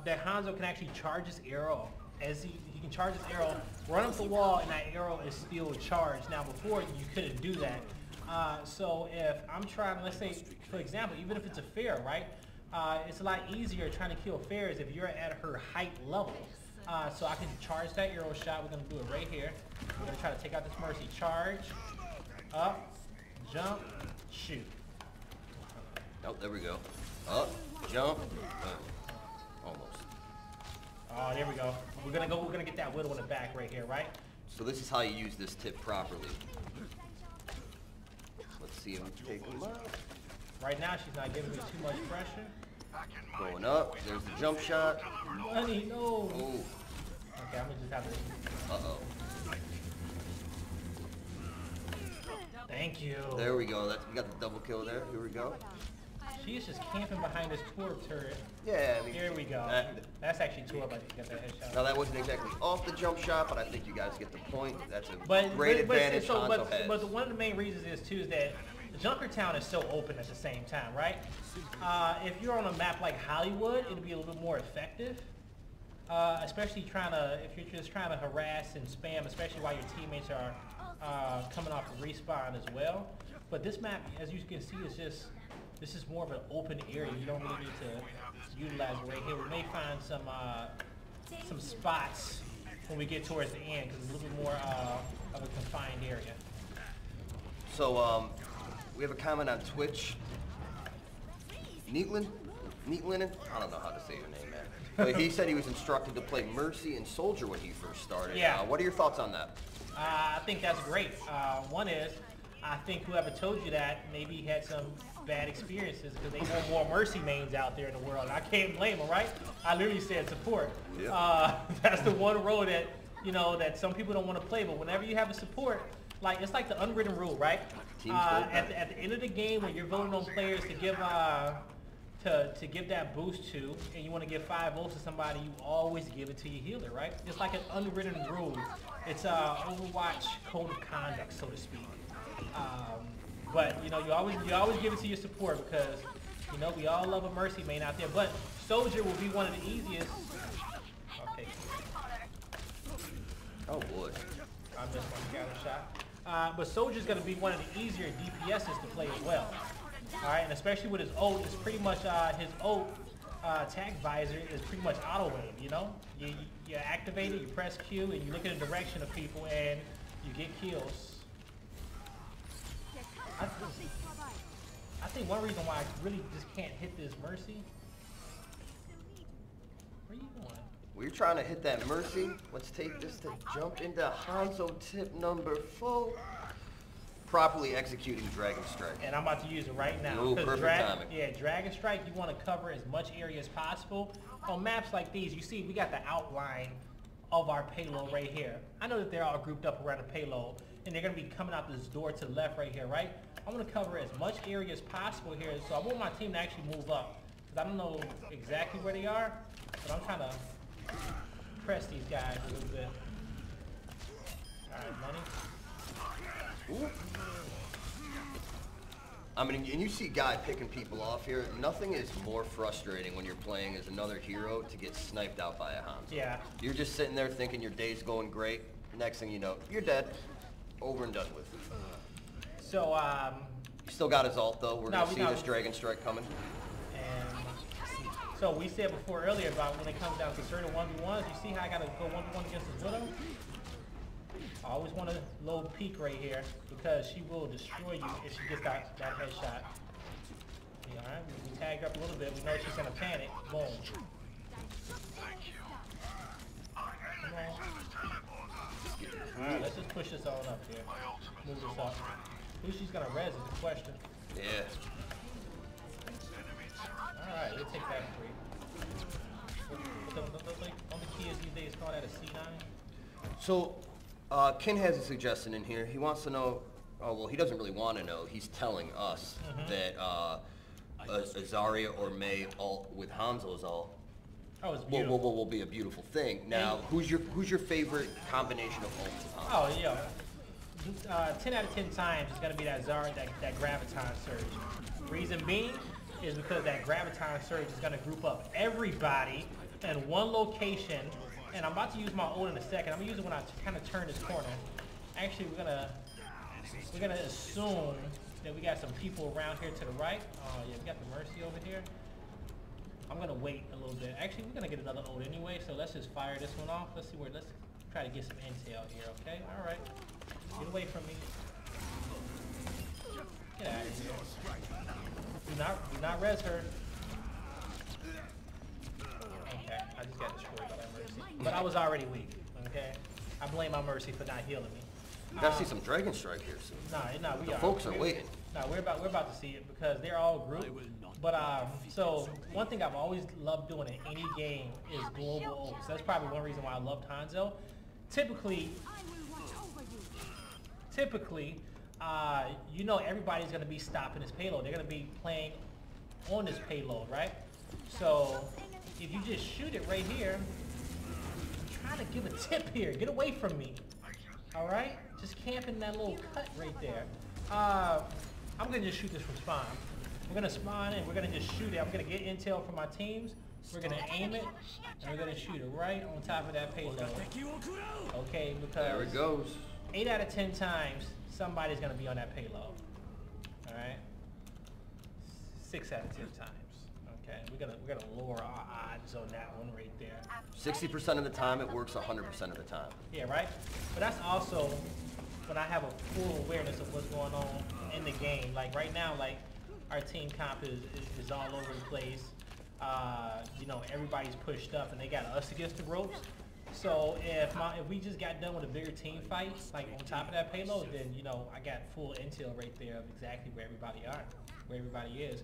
That Hanzo can actually charge his arrow. As he can charge his arrow, run up the wall, and that arrow is still charged. Now before, you couldn't do that. So if I'm trying, let's say, for example, even if it's a fair, right? It's a lot easier trying to kill fairs if you're at her height level. So I can charge that arrow shot. We're going to do it right here. We're going to try to take out this Mercy. Charge, up, jump, shoot. Oh, there we go. Up, jump, almost. Oh, there we go. We're gonna get that Widow in the back right here, right? So this is how you use this tip properly. Let's see him take him out. Right now, she's not giving me too much pressure. Going up. There's the jump shot. Money, no. Oh. Okay, I'm gonna just have to. Uh-oh. Thank you. There we go. We got the double kill there. Here we go. She is just camping behind this torp turret. Yeah, I mean, here we go. That's actually torp. I think got that headshot. Now that wasn't exactly off the jump shot, but I think you guys get the point. That's a great advantage Hanzo has. But one of the main reasons is too is that Junkertown is so open at the same time, right? If you're on a map like Hollywood, it'll be a little bit more effective. Especially if you're just trying to harass and spam, especially while your teammates are coming off the respawn as well. But this map, as you can see, this is more of an open area. You don't really need to utilize it right here. We may find some spots when we get towards the end because it's a little bit more of a confined area. So we have a comment on Twitch. Neatlin? I don't know how to say your name, man. But he said he was instructed to play Mercy and Soldier when he first started. Yeah. What are your thoughts on that? I think that's great. One is, I think whoever told you that maybe had some bad experiences because they know more Mercy mains out there in the world. I can't blame them, right? I literally said support. Yeah. That's the one role that, that some people don't want to play, but whenever you have a support, it's like the unwritten rule, right? At the end of the game when you're voting on players to give to give that boost to, and you want to give 5 votes to somebody, you always give it to your healer, right? It's like an unwritten rule. It's Overwatch code of conduct, so to speak. But you always give it to your support because we all love a Mercy main out there. But Soldier will be one of the easiest. Okay. Oh boy. I missed one counter shot. But Soldier's going to be one of the easier DPSs to play as well. All right, and especially with his ult, it's pretty much his ult tag visor is pretty much auto aim. You activate it, you press Q, and you look in the direction of people, and you get kills. I think one reason why I really just can't hit this Mercy. Where you going? We're trying to hit that Mercy. Let's take this to jump into Hanzo tip number 4. Properly executing Dragon Strike. And I'm about to use it right now. Ooh, perfect timing. Yeah, Dragon Strike, you want to cover as much area as possible. On maps like these, you see we got the outline of our payload right here. I know that they're all grouped up around the payload, and they're going to be coming out this door to the left right here, right? I want to cover as much area as possible here, so I want my team to actually move up. Because I don't know exactly where they are, but I'm trying to press these guys a little bit. Alright, money. Ooh. I mean, and you see Guy picking people off here. Nothing is more frustrating when you're playing as another hero to get sniped out by a Hanzo. Yeah. You're just sitting there thinking your day's going great. Next thing you know, you're dead. Over and done with. So, you still got his ult though. We're going to see this Dragon Strike coming. And so we said before earlier about when it comes down to certain 1v1s, you see how I got to go 1v1 against his Widow? I always want a little peek right here because she will destroy you if she gets that headshot. Yeah, alright, we tagged her up a little bit. We know she's gonna panic. Boom. Come on. Alright, let's just push this on up here. Move this up. Who she's gonna res is the question. Yeah. Alright, we'll take that free. Don't the kids these days call that a C9? So Ken has a suggestion in here. He wants to know, well, he doesn't really want to know. He's telling us that a Zarya or Mei ult with Hanzo's ult will be a beautiful thing. Now, who's your favorite combination of ults with Hanzo? Oh, yeah. 10 out of 10 times it's going to be that Zarya, that Graviton Surge. Reason being is because that Graviton Surge is going to group up everybody in one location. And I'm about to use my ult in a second. I'm gonna use it when I kind of turn this corner. Actually, we're gonna assume that we got some people around here to the right. Oh yeah, we got the Mercy over here. I'm gonna wait a little bit. Actually, we're gonna get another ult anyway, so let's just fire this one off. Let's try to get some intel here, okay? All right, get away from me. Get out of here. Do not res her. Okay, I just got destroyed by that Mercy. But I was already weak, okay? I blame my Mercy for not healing me. You gotta see some Dragon Strike here soon. No, we are. Folks are waiting. No, we're about to see it because they're all grouped. But so one thing I've always loved doing in any game is global ults. That's probably one reason why I loved Hanzo. Typically, you know everybody's going to be stopping this payload. They're going to be playing on this payload, right? So if you just shoot it right here, I'm trying to give a tip here. Get away from me. All right? Just camping that little cut right there. I'm going to just shoot this from spawn. We're going to spawn and we're going to just shoot it. I'm going to get intel from my teams. We're going to aim it, and we're going to shoot it right on top of that payload. Okay, because there it goes. 8 out of 10 times, somebody's going to be on that payload. All right? 6 out of 10 times. Okay, we're gonna lower our odds on that one right there. 60% of the time, it works 100% of the time. Yeah, right? But that's also when I have a full awareness of what's going on in the game. Like right now, like our team comp is all over the place. You know, everybody's pushed up and they got us against the ropes. So if we just got done with a bigger team fight, like on top of that payload, then you know I got full intel right there of exactly where everybody is.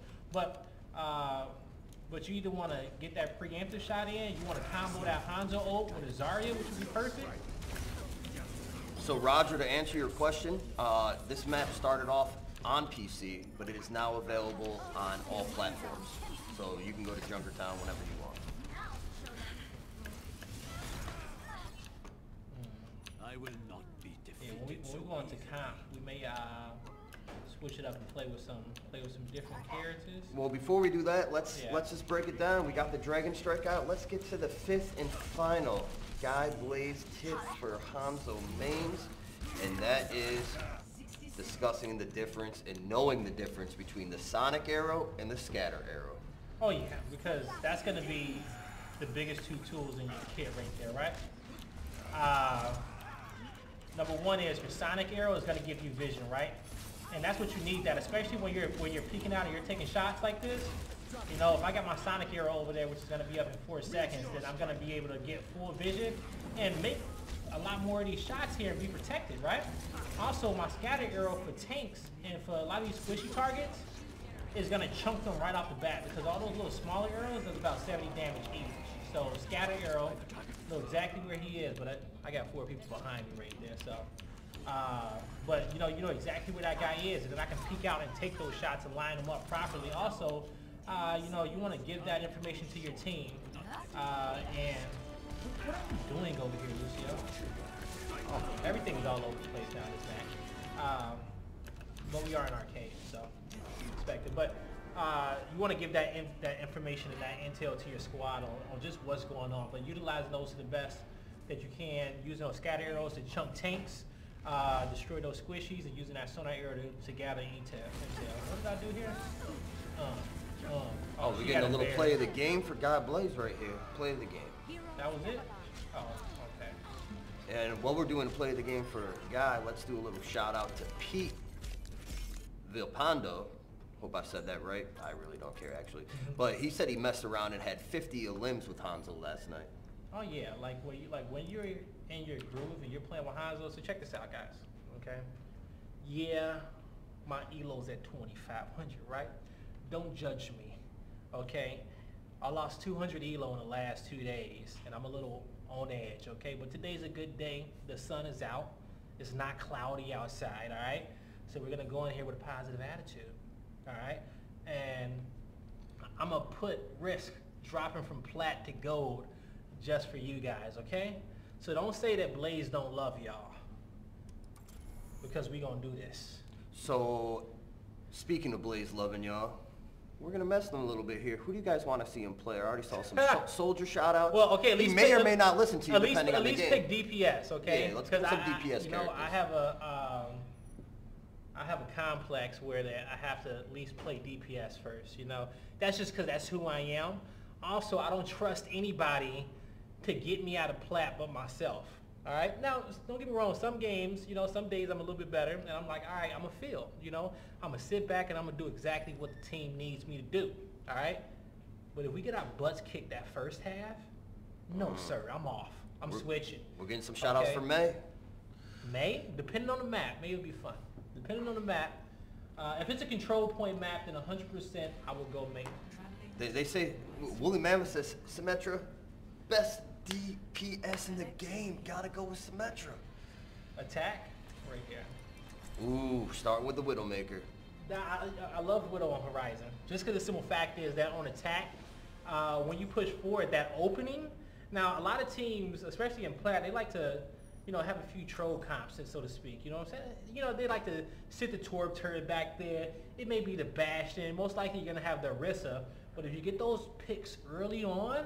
But you either want to get that preemptive shot in, you want to combo that Hanzo ult with a Zarya, which would be perfect. So Roger, to answer your question, this map started off on PC, but it is now available on all platforms. So you can go to Junkertown whenever you want. I will not be defeated. Yeah, when we go into comp, we may switch it up and play with some different characters. Well, before we do that, let's just break it down. We got the Dragon Strike out. Let's get to the 5th and final Guy Blaze tip for Hanzo mains, and that is discussing the difference and knowing the difference between the Sonic Arrow and the Scatter Arrow. Oh yeah, because that's going to be the biggest 2 tools in your kit right there, right? Number 1 is your Sonic Arrow is going to give you vision, right? And that's what you need, that especially when you're peeking out and you're taking shots like this. You know, if I got my Sonic Arrow over there, which is going to be up in 4 seconds, then I'm going to be able to get full vision and make a lot more of these shots here and be protected, right? Also, my Scatter Arrow for tanks and for a lot of these squishy targets is going to chunk them right off the bat, because all those little smaller arrows does about 70 damage each. So Scatter Arrow, know exactly where he is, but I got 4 people behind me right there. So, but you know exactly where that guy is, and then I can peek out and take those shots and line them up properly. Also, you know, you want to give that information to your team. And what are you doing over here, Lucio? Oh, everything is all over the place now this match. But we are in arcade, so expect it. But you want to give that information and that intel to your squad on just what's going on. But utilize those to the best that you can. Using those scatter arrows to chunk tanks, destroy those squishies, and using that sonar arrow to gather intel. What did I do here? Oh, we're getting a little play of the game for Guy Blaze right here. Play of the game. That was it? Oh, okay. And while we're doing play of the game for Guy, let's do a little shout out to Pete Vilpando. Hope I said that right. I really don't care, actually. But he said he messed around and had 50 limbs with Hanzo last night. Oh yeah, like when you're in your groove and you're playing with Hanzo. So check this out, guys. Okay. Yeah, my elo's at 2,500, right? Don't judge me, okay? I lost 200 elo in the last 2 days, and I'm a little on edge, okay? But today's a good day. The sun is out. It's not cloudy outside, all right? So we're gonna go in here with a positive attitude, all right? And I'm gonna put risk dropping from plat to gold just for you guys, okay? So don't say that Blaze don't love y'all, because we gonna do this. So, speaking of Blaze loving y'all, we're gonna mess them a little bit here. Who do you guys want to see him play? I already saw some soldier shout outs. Well, okay, at least he may or may not listen to you depending on the game. At least pick DPS, okay? Yeah, let's put some DPS characters. You know, I have a complex where I have to at least play DPS first, you know? That's just because that's who I am. Also, I don't trust anybody to get me out of plat but myself. All right. Now, don't get me wrong. Some games, you know, some days I'm a little bit better, and I'm like, all right, I'm gonna feel. You know, I'm gonna sit back and I'm gonna do exactly what the team needs me to do. All right. But if we get our butts kicked that first half, no, sir, I'm off. I'm switching. We're getting some shout outs for May. May, depending on the map, May will be fun. Depending on the map. If it's a control point map, then 100% I will go May. They say, Wooly Mammoth says, Symmetra, best DPS in the game, gotta go with Symmetra. Attack, right here. Ooh, starting with the Widowmaker. I love Widow on Horizon. Just because the simple fact is that on attack, when you push forward, that opening. Now, a lot of teams, especially in Plat, they like to, have a few troll comps, so to speak. You know what I'm saying? They like to sit the Torb turret back there. It may be the Bastion. Most likely you're going to have the Orisa. But if you get those picks early on,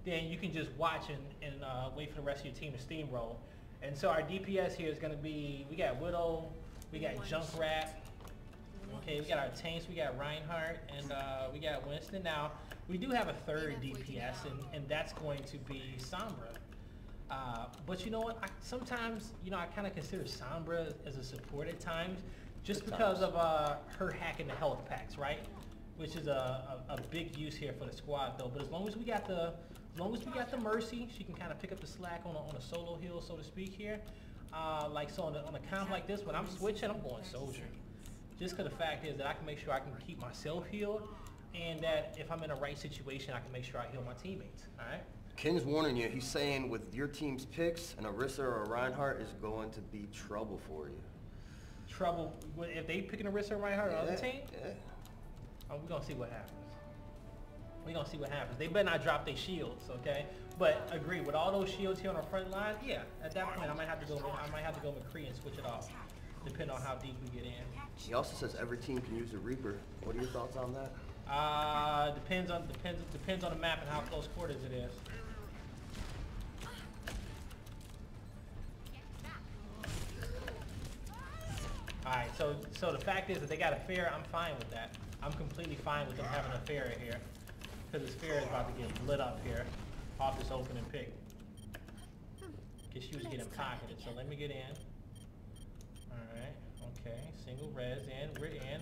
then you can just watch and wait for the rest of your team to steamroll. And so our DPS here is going to be, we got Widow, we got Junkrat, okay, we got our tanks, we got Reinhardt, and we got Winston. Now, we do have a third DPS, and that's going to be Sombra. But you know what, sometimes, I kind of consider Sombra as a support at times, just because of her hacking the health packs, right? Which is a big use here for the squad, though. But as long as we got the Mercy, she can kind of pick up the slack on a solo heal, so to speak here. Like so on a comp like this, when I'm switching, I'm going Soldier. Just because the fact is that I can make sure I can keep myself healed, and that if I'm in a right situation, I can make sure I heal my teammates. All right. Ken's warning you. He's saying with your team's picks, an Orisa or a Reinhardt is going to be trouble for you. Trouble if they pick an Orisa or Reinhardt or other team? Yeah. Oh, we're gonna see what happens. We're gonna see what happens. They better not drop their shields, okay? But agree, with all those shields here on the front line, yeah, at that point I might have to go McCree and switch it off, depending on how deep we get in. He also says every team can use a Reaper. What are your thoughts on that? Depends on the map and how close quarters it is. Alright, so the fact is that they got a fair, I'm fine with that. I'm completely fine with them having a fair here. Because this fair is about to get lit up here off this opening pick. Because she was getting pocketed. So let me get in. Alright, okay. Single res in. We're in.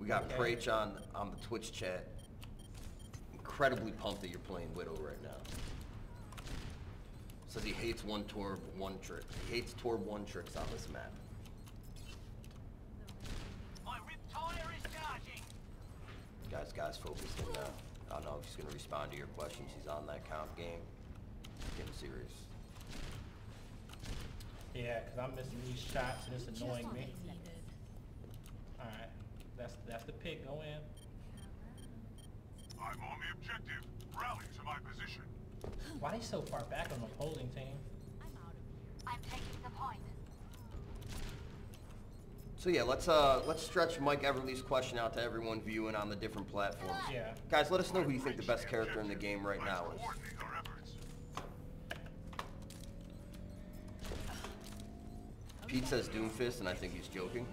We got Prach on the Twitch chat. Incredibly pumped that you're playing Widow right now. Says he hates one Torb, one trick. He hates Torb one tricks on this map. Guys, focus in now. I don't know if he's going to respond to your questions. He's on that comp game. Getting serious. Yeah, because I'm missing these shots and it's annoying me. Alright, that's the pick. Go in. I'm on the objective. Rally to my position. Why are they so far back on the opposing team? I'm taking the point. So yeah, let's stretch Mike Everly's question out to everyone viewing on the different platforms. Yeah. Guys, let us know who you think the best character in the game right now is. Pete says Doomfist, and I think he's joking.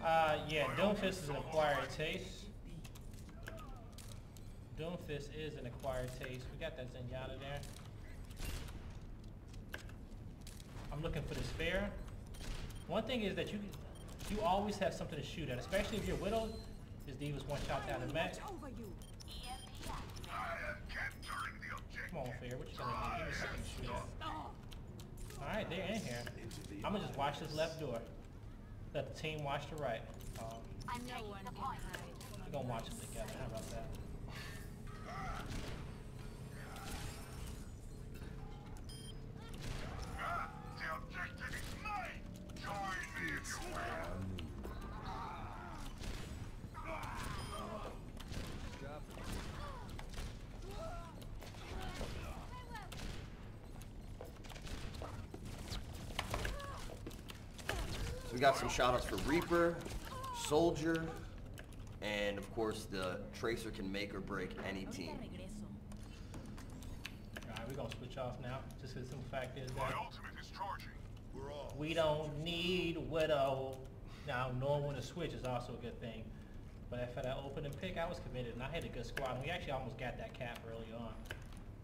Yeah, Doomfist is an acquired taste. Doomfist is an acquired taste. We got that Zenyatta there. I'm looking for the spare. One thing is that you always have something to shoot at, especially if you're Widow. This D was one shot down the mech. Come on, Fair. What you gonna do? Give me something to shoot at. Alright, they're in here. I'm gonna just watch this left door. Let the team watch the right. I'm taking the point. We're gonna watch them together. How about that? The objective is mine. Join me if you will. We got some shoutouts for Reaper, Soldier, and of course the Tracer can make or break any team. Alright, we're gonna switch off now. Just because the simple fact is My that ultimate is charging. We're all we don't need Widow. Now, knowing when to switch is also a good thing. But for that opening pick, I was committed, and I had a good squad. We actually almost got that cap early on.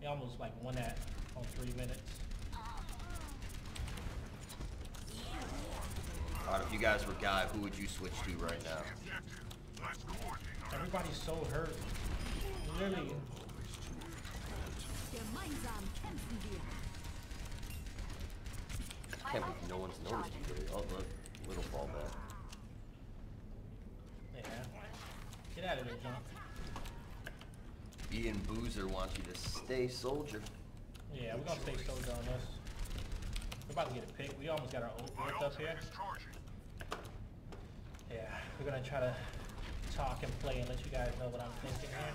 We almost like won that on 3 minutes. Alright, if you guys were Guy, who would you switch to right now? Let's coordinate. Everybody's so hurt. Literally. I can't believe no one's noticed you really. Oh, look, little fall back. Yeah. Get out of there, John. Ian Boozer wants you to stay Soldier. Yeah, we're gonna stay soldier on this. We're about to get a pick. We almost got our ult My up here. ultimate is charging. Yeah, we're gonna try to talk and play and let you guys know what I'm thinking here.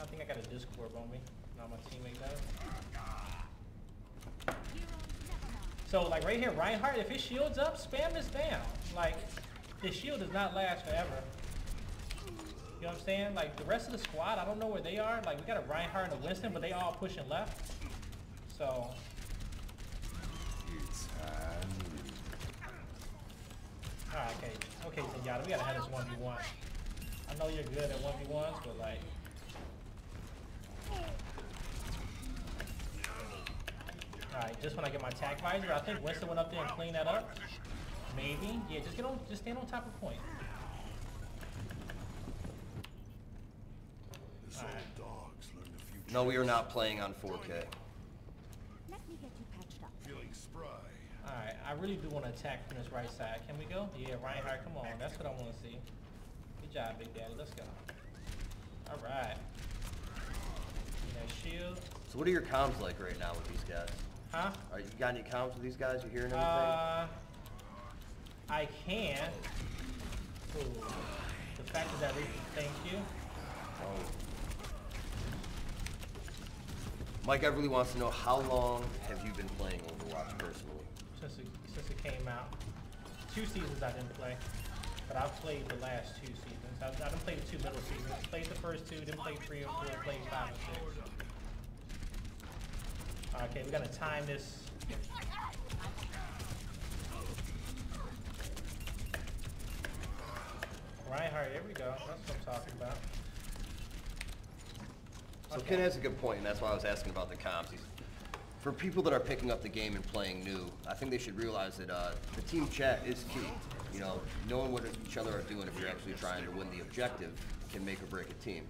I think I got a Discord on me. Not my teammate does. So like right here, Reinhardt, if his shield's up, spam this down. Like, his shield does not last forever. You know what I'm saying? Like the rest of the squad, I don't know where they are. Like we got a Reinhardt and a Winston, but they all pushing left. So. Alright, okay, Zenyatta, we gotta have this 1v1. I know you're good at 1v1s, but like. Alright, just when I get my attack visor, I think Winston went up there and cleaned that up. Maybe. Yeah, just stand on top of point. No, we are not playing on 4K. Let me get you patched up. Feeling spry. Alright, I really do want to attack from this right side. Can we go? Yeah, Reinhardt, come on. That's what I want to see. Good job, Big Daddy. Let's go. Alright. Shield. So what are your comms like right now with these guys? Huh? Are you got any comms with these guys? You hearing anything? I can. Ooh. The fact is that thank you. Oh. Mike Everly wants to know, how long have you been playing Overwatch personally? Since it came out. 2 seasons I didn't play, but I've played the last 2 seasons. I didn't play the 2 middle seasons. Played the first 2, didn't play 3 or 4, played 5 and 6. Okay, we're gonna time this. Reinhardt, here we go. That's what I'm talking about. So Ken has a good point, and that's why I was asking about the comms. For people that are picking up the game and playing new, I think they should realize that the team chat is key. You know, knowing what each other are doing if you're actually trying to win the objective can make or break a team.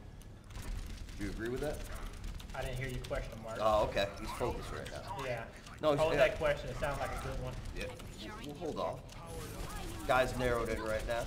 Do you agree with that? I didn't hear your question, Mark. Oh, okay. He's focused right now. Yeah. No, Hold that question. It sounds like a good one. Yeah. We'll hold off. Guys narrowed in right now.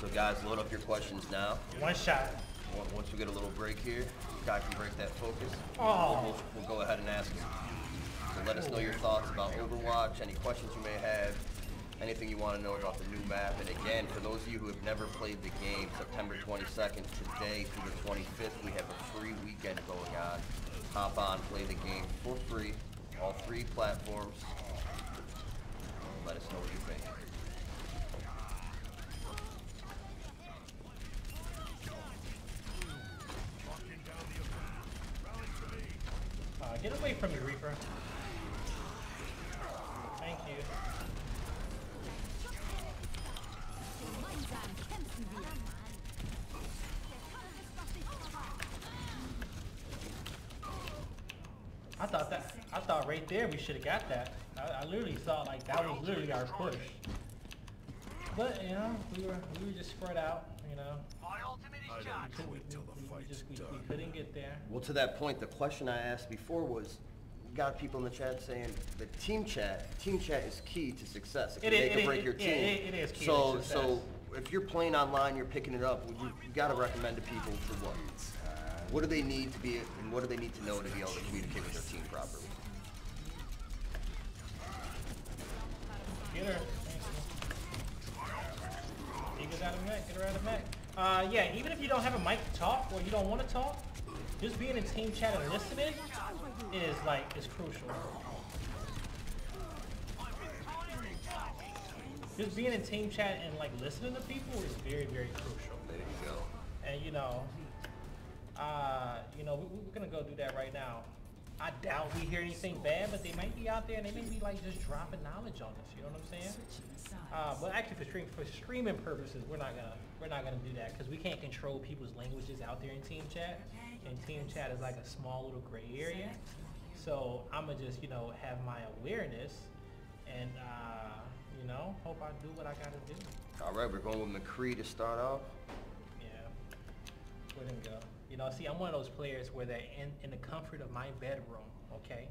So guys, load up your questions now. One shot. Once we get a little break here, Guy can break that focus. Oh. We'll go ahead and ask him. So let us know your thoughts about Overwatch, any questions you may have, anything you want to know about the new map. And again, for those of you who have never played the game, September 22nd, today through the 25th, we have a free weekend going on. Hop on, play the game for free, all 3 platforms. Let us know what you think. Get away from me, Reaper. Thank you. I thought right there we should have got that. I literally thought like that was literally our push. But you know, we were just spread out, you know. My ultimate is charged. We couldn't get there. Well, to that point, the question I asked before was, we got people in the chat saying that team chat is key to success. It can make or break your team. It is key to success. So if you're playing online, you're picking it up, you got to recommend to people for what? What do they need to be, and what do they need to know to be able to communicate with their team properly? Get her. Get out of mech. Get her out of mech. Yeah, even if you don't have a mic to talk or you don't want to talk, just being in team chat and listening is crucial. Just being in team chat and like listening to people is very, very crucial. There you go. And we're gonna go do that right now. I doubt we hear anything bad, but they might be out there and they may be like just dropping knowledge on us. You know what I'm saying? But actually, for streaming purposes, we're not gonna do that because we can't control people's languages out there in team chat. And team chat is like a small little gray area. So I'm gonna just have my awareness and hope I do what I gotta do. All right, we're going with McCree to start off. Yeah, let him go. See, I'm one of those players where they're in the comfort of my bedroom. Okay,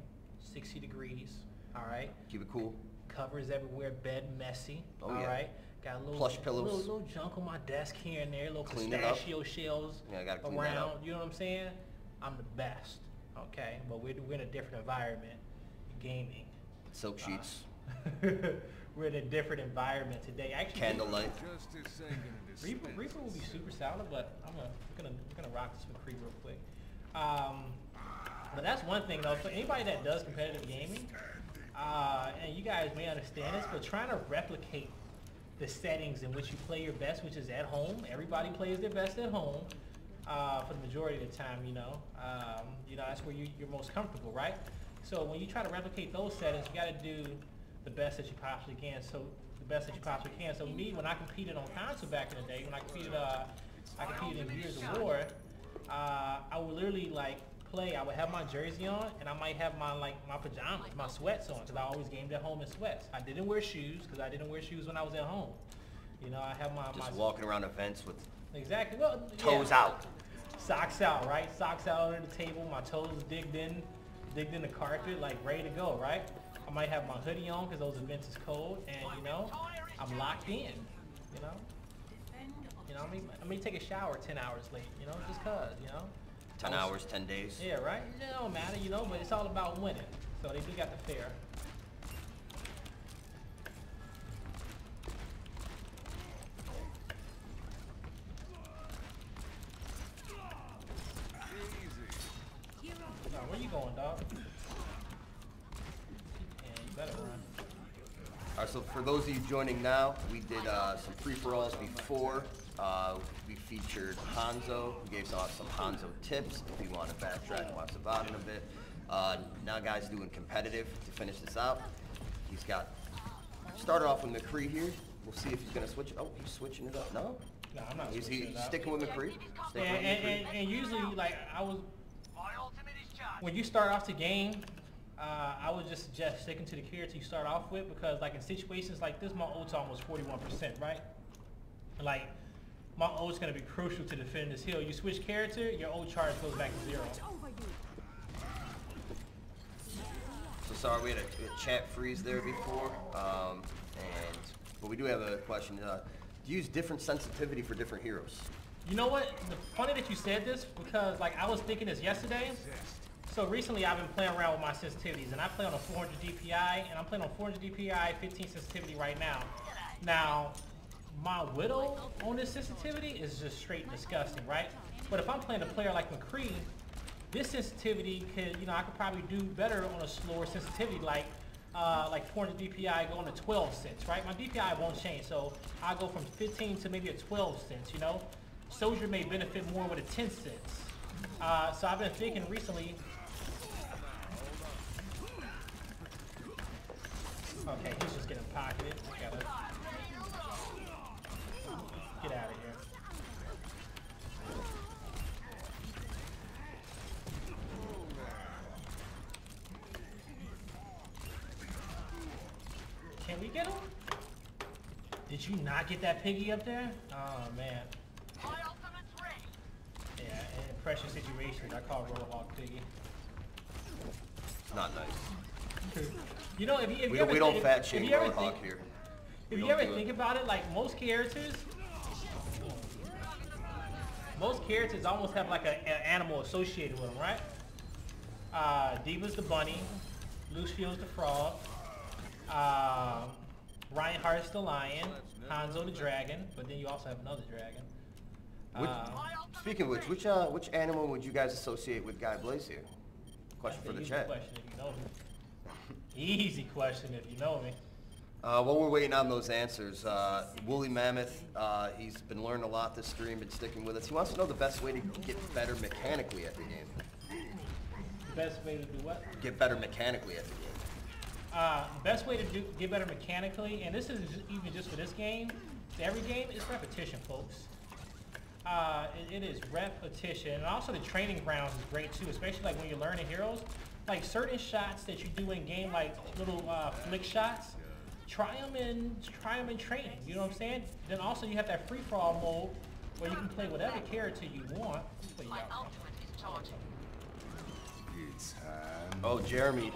60 degrees. All right. Keep it cool. Covers everywhere, bed messy. Oh, all yeah. right. Got a little Plush pillows. little junk on my desk here and there, little Clean it up. pistachio shells Yeah, I gotta clean that around. up. You know what I'm saying? I'm the best. Okay, but we're in a different environment, gaming. Silk sheets. We're in a different environment today. Actually, Candlelight. Reaper will be super solid, but we're gonna rock this McCree real quick. But that's one thing though. For anybody that does competitive gaming, and you guys may understand this, but trying to replicate the settings in which you play your best, which is at home. Everybody plays their best at home for the majority of the time. You know that's where you're most comfortable, right? So when you try to replicate those settings, you got to do the best that you possibly can. So me, when I competed on console back in the day, when I competed in Gears of War, I would literally like play. I would have my jersey on, and I might have my pajamas, my sweats on, because I always gamed at home in sweats. I didn't wear shoes because I didn't wear shoes when I was at home. You know, I have Just walking around events with exactly. Well, toes out. Socks out, right? Socks out under the table, my toes digged in the carpet, like ready to go, right? I might have my hoodie on because those events is cold, and you know, I'm locked in. I may take a shower 10 hours late, just cause, 10 hours, 10 days. Yeah, right? It don't matter, but it's all about winning. So they do got the fair. Now, where you going, dog? Yeah, you better run. All right, so for those of you joining now, we did some free-for-alls before. We featured Hanzo. We gave some Hanzo tips if you want to backtrack and watch the bottom of it. Now guys doing competitive to finish this out. He's started off with McCree here. We'll see if he's going to switch it. Oh, he's switching it up. No? No, I'm not Is switching he it up. sticking with McCree? Sticking with McCree? And usually, like, when you start off the game, I would just suggest sticking to the character you start off with, because like in situations like this, my ult's almost 41%, right? Like, my ult's gonna be crucial to defend this hill. You switch character, your ult charge goes back to 0. So sorry, we had a chat freeze there before, but we do have a question. Do you use different sensitivity for different heroes? You know what? Funny that you said this, because like I was thinking this yesterday. So recently I've been playing around with my sensitivities, and I play on a 400 DPI, and I'm playing on 400 DPI, 15 sensitivity right now. Now, my Widow on this sensitivity is just straight disgusting, right? But if I'm playing a player like McCree, this sensitivity could, I could probably do better on a slower sensitivity, like 400 DPI going to 12 cents, right? My DPI won't change, so I'll go from 15 to maybe a 12 cents, Soldier may benefit more with a 10 cents. So I've been thinking recently. Okay, he's just getting pocketed. Get out of here. Can we get him? Did you not get that piggy up there? Oh man. Yeah, in pressure situations, I call Roadhog piggy. Not nice. If you We don't fat shame Roadhog here. If you ever think about it, like most characters almost have like an animal associated with them, right? Diva's the bunny, Lucio's the frog, Reinhardt's the lion, Hanzo the dragon, but then you also have another dragon. Speaking of which animal would you guys associate with Guy Blaze here? Question for the chat. Question if you know me. Easy question if you know me. While we're waiting on those answers, Woolly Mammoth, he's been learning a lot this stream, been sticking with us. He wants to know the best way to get better mechanically at the game. The best way to do what? Get better mechanically at the game. The best way to get better mechanically, and this is even just for this game, every game, is repetition, folks. It is repetition, and also the training grounds is great too, especially like when you're learning heroes. Like certain shots that you do in game, like little flick shots, try them in training. You know what I'm saying? Then also you have that free for all mode where you can play whatever character you want. Oh, Jeremy,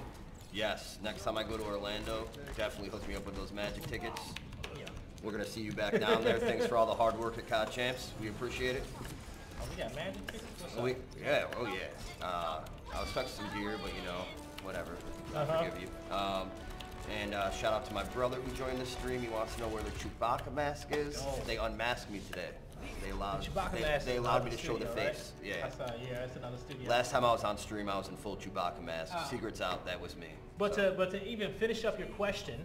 Yes, next time I go to Orlando, definitely hook me up with those Magic tickets. Yeah. We're gonna see you back down there. Thanks for all the hard work at COD Champs. We appreciate it. Oh, we got Magic tickets? What's up? Oh yeah. I was expecting some gear, but you know, whatever. I forgive you. And shout out to my brother who joined the stream. He wants to know where the Chewbacca mask is. Oh. They unmasked me today. They allowed They me to show the face. Right? Yeah. I saw, yeah, it's another studio. Last time I was on stream, I was in full Chewbacca mask. Secret's out. That was me. But to even finish up your question,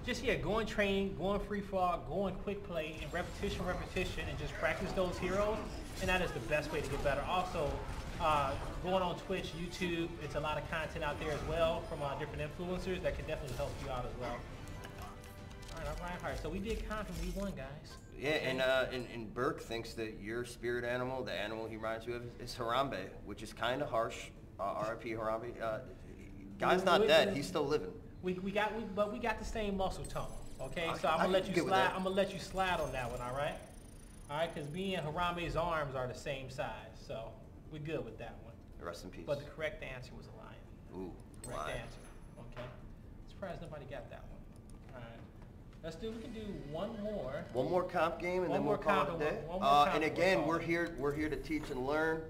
just going training, going free fall, going quick play, and repetition, and just practice those heroes, and that is the best way to get better. Also, going on Twitch, YouTube, it's a lot of content out there as well from different influencers that can definitely help you out as well. All right. So we did content, we won, guys. Yeah, and Burke thinks that your spirit animal, the animal he reminds you of, is Harambe, which is kind of harsh. R.I.P. Harambe. Guy's not dead. He's still living. But we got the same muscle tone. Okay, so I'm I gonna let can you get with slide. that. I'm gonna let you slide on that one. All right. All right, because me and Harambe's arms are the same size, so we're good with that one. Rest in peace. But the correct answer was a lion. Ooh, Correct lion. answer. Okay. Surprised nobody got that one. All right. We can do one more. One more comp game, and One then more we'll call comp it a day. and one more comp And and again, we'll we're call here to teach and learn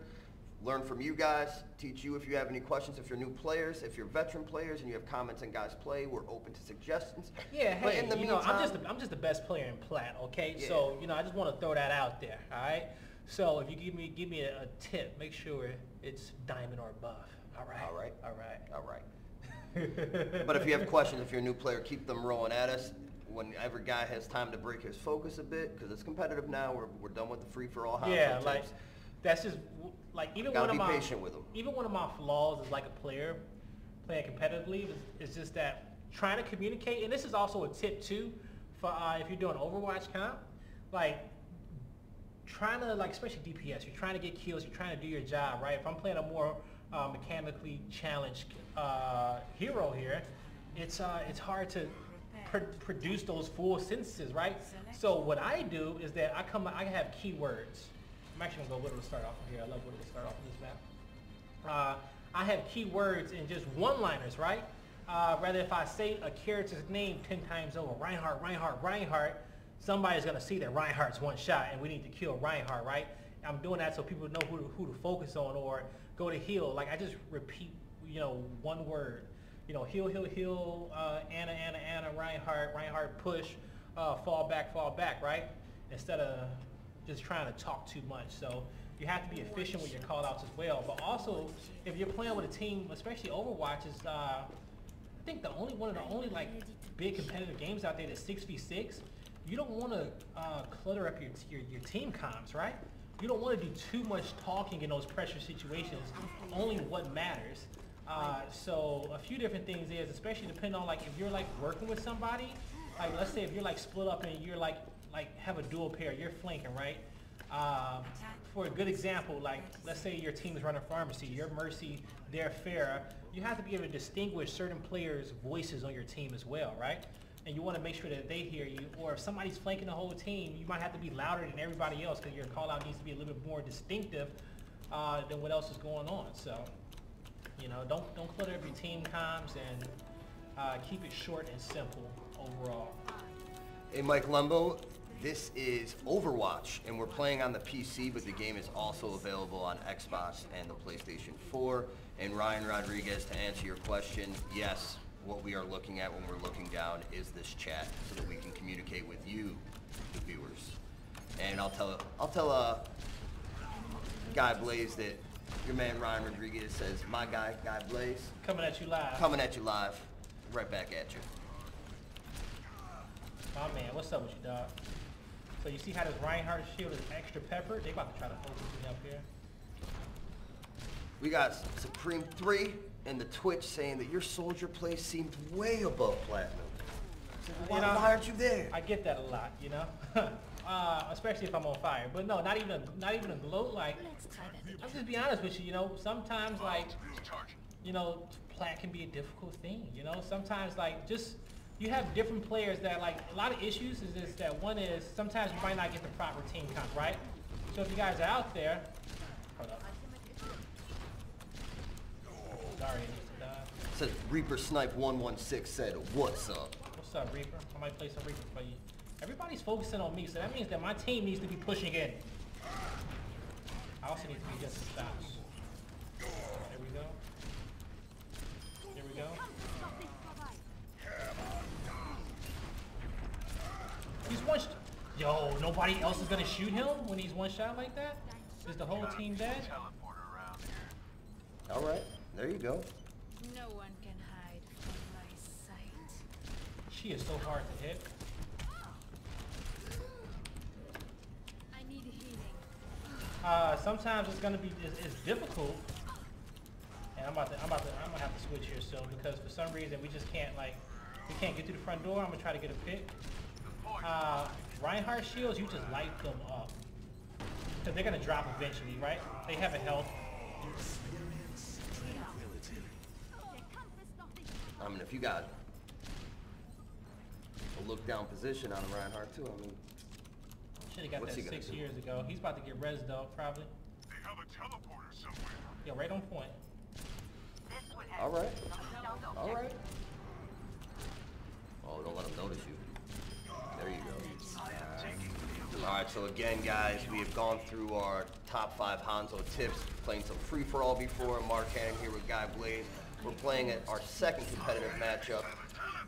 from you guys. Teach you if you have any questions. If you're new players, if you're veteran players, and you have comments on guys play, we're open to suggestions. Yeah, But hey, in the you know, meantime, I'm just the best player in Plat, okay? Yeah. So, you know, I just want to throw that out there, all right? So if you give me a tip, make sure it's diamond or above, all right? All right. All right. All right. But if you have questions, if you're a new player, keep them rolling at us. Whenever guy has time to break his focus a bit, because it's competitive now. We're done with the free-for-all. Yeah, tips. like that's just like even Gotta one of be my patient with 'em. Even one of my flaws is like a player playing competitively is just that trying to communicate. And this is also a tip too for if you're doing Overwatch comp, like trying to especially DPS. You're trying to get kills. You're trying to do your job, right? If I'm playing a more mechanically challenged hero here, it's hard to produce those full sentences, right? So what I do is that I have keywords. I'm actually gonna go Whittle to start off here. I love Whittle to start off on this map. I have keywords and just one-liners, right? Rather if I say a character's name 10 times over, Reinhardt, somebody's gonna see that Reinhardt's one shot and we need to kill Reinhardt, right? I'm doing that so people know who to focus on or go to heal. Like I just repeat, one word. Heal, Anna, Reinhardt, push, fall back, right? Instead of just trying to talk too much. So you have to be efficient with your call outs as well. But also, if you're playing with a team, especially Overwatch, is I think one of the only big competitive games out there that's 6v6. You don't want to clutter up your team comms, right? You don't want to do too much talking in those pressure situations. Only what matters. So a few different things is, especially depending on if you're working with somebody, let's say if you're split up and you're have a dual pair, you're flanking, right? For a good example, let's say your team is running Pharmacy, your Mercy, their Pharah, you have to be able to distinguish certain players' voices on your team as well, right? And you want to make sure that they hear you, or if somebody's flanking the whole team, you might have to be louder than everybody else because your call out needs to be a little bit more distinctive than what else is going on. So, don't clutter up your team comms and keep it short and simple overall. Hey, Mike Lumbo, this is Overwatch, and we're playing on the PC, but the game is also available on Xbox and the PlayStation 4. And Ryan Rodriguez, to answer your question, yes, what we are looking at when we're looking down is this chat, so that we can communicate with you, the viewers. And I'll tell Guy Blaze that your man Ryan Rodriguez says, my guy, Guy Blaze. Coming at you live. Coming at you live, right back at you. My man, what's up with you, dog? So you see how this Reinhardt shield is extra pepper? They about to try to focus me up here. We got Supreme 3 and the Twitch saying that your soldier play seemed way above platinum. So why aren't you there? I get that a lot, especially if I'm on fire. But no, not even a gloat. I'm just be honest with you. Sometimes plat can be a difficult thing. Sometimes you have different players that a lot of issues is this that one is sometimes you might not get the proper team comp, right? So if you guys are out there, hold up. Sorry, Says Reaper Snipe 116 said, "What's up?" What's up, Reaper? I might play some Reaper for you. Everybody's focusing on me, so that means that my team needs to be pushing in. I also need to be just stops. There we go. There we go. He's one. Yo, nobody else is gonna shoot him when he's one shot like that. Is the whole team dead? All right, there you go. No one can hide from my sight. She is so hard to hit. I need healing. Sometimes it's gonna be it's difficult, and I'm gonna have to switch here soon because for some reason we can't get to the front door. I'm gonna try to get a pick. Reinhardt shields, you just light them up because they're gonna drop eventually, right? They have a health. I mean, if you got a look down position on Reinhardt too, I mean, Should have got what's that he gonna 6 do? years ago. He's about to get res though, probably. They have a teleporter somewhere. Yeah, right on point. all right, all right. Oh, don't let him notice you. There you go. All right, so again, guys, we have gone through our top 5 Hanzo tips, playing some free-for-all before. Mark Hannon here with Guy Blaze. We're playing at our second competitive matchup.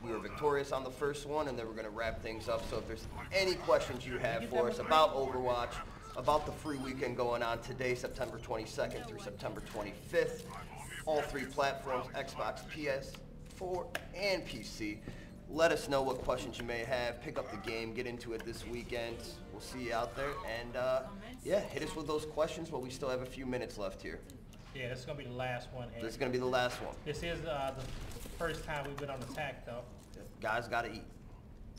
We were victorious on the first one, and then we're going to wrap things up. So if there's any questions you have for us about Overwatch, about the free weekend going on today, September 22nd through September 25th, all 3 platforms, Xbox, PS4, and PC. Let us know what questions you may have. Pick up the game, get into it this weekend. We'll see you out there. And yeah, hit us with those questions while we still have a few minutes left here. Yeah, this is gonna be the last one. Hank. This is going to be the last one. This is the first time we've been on attack though. Guys got to eat.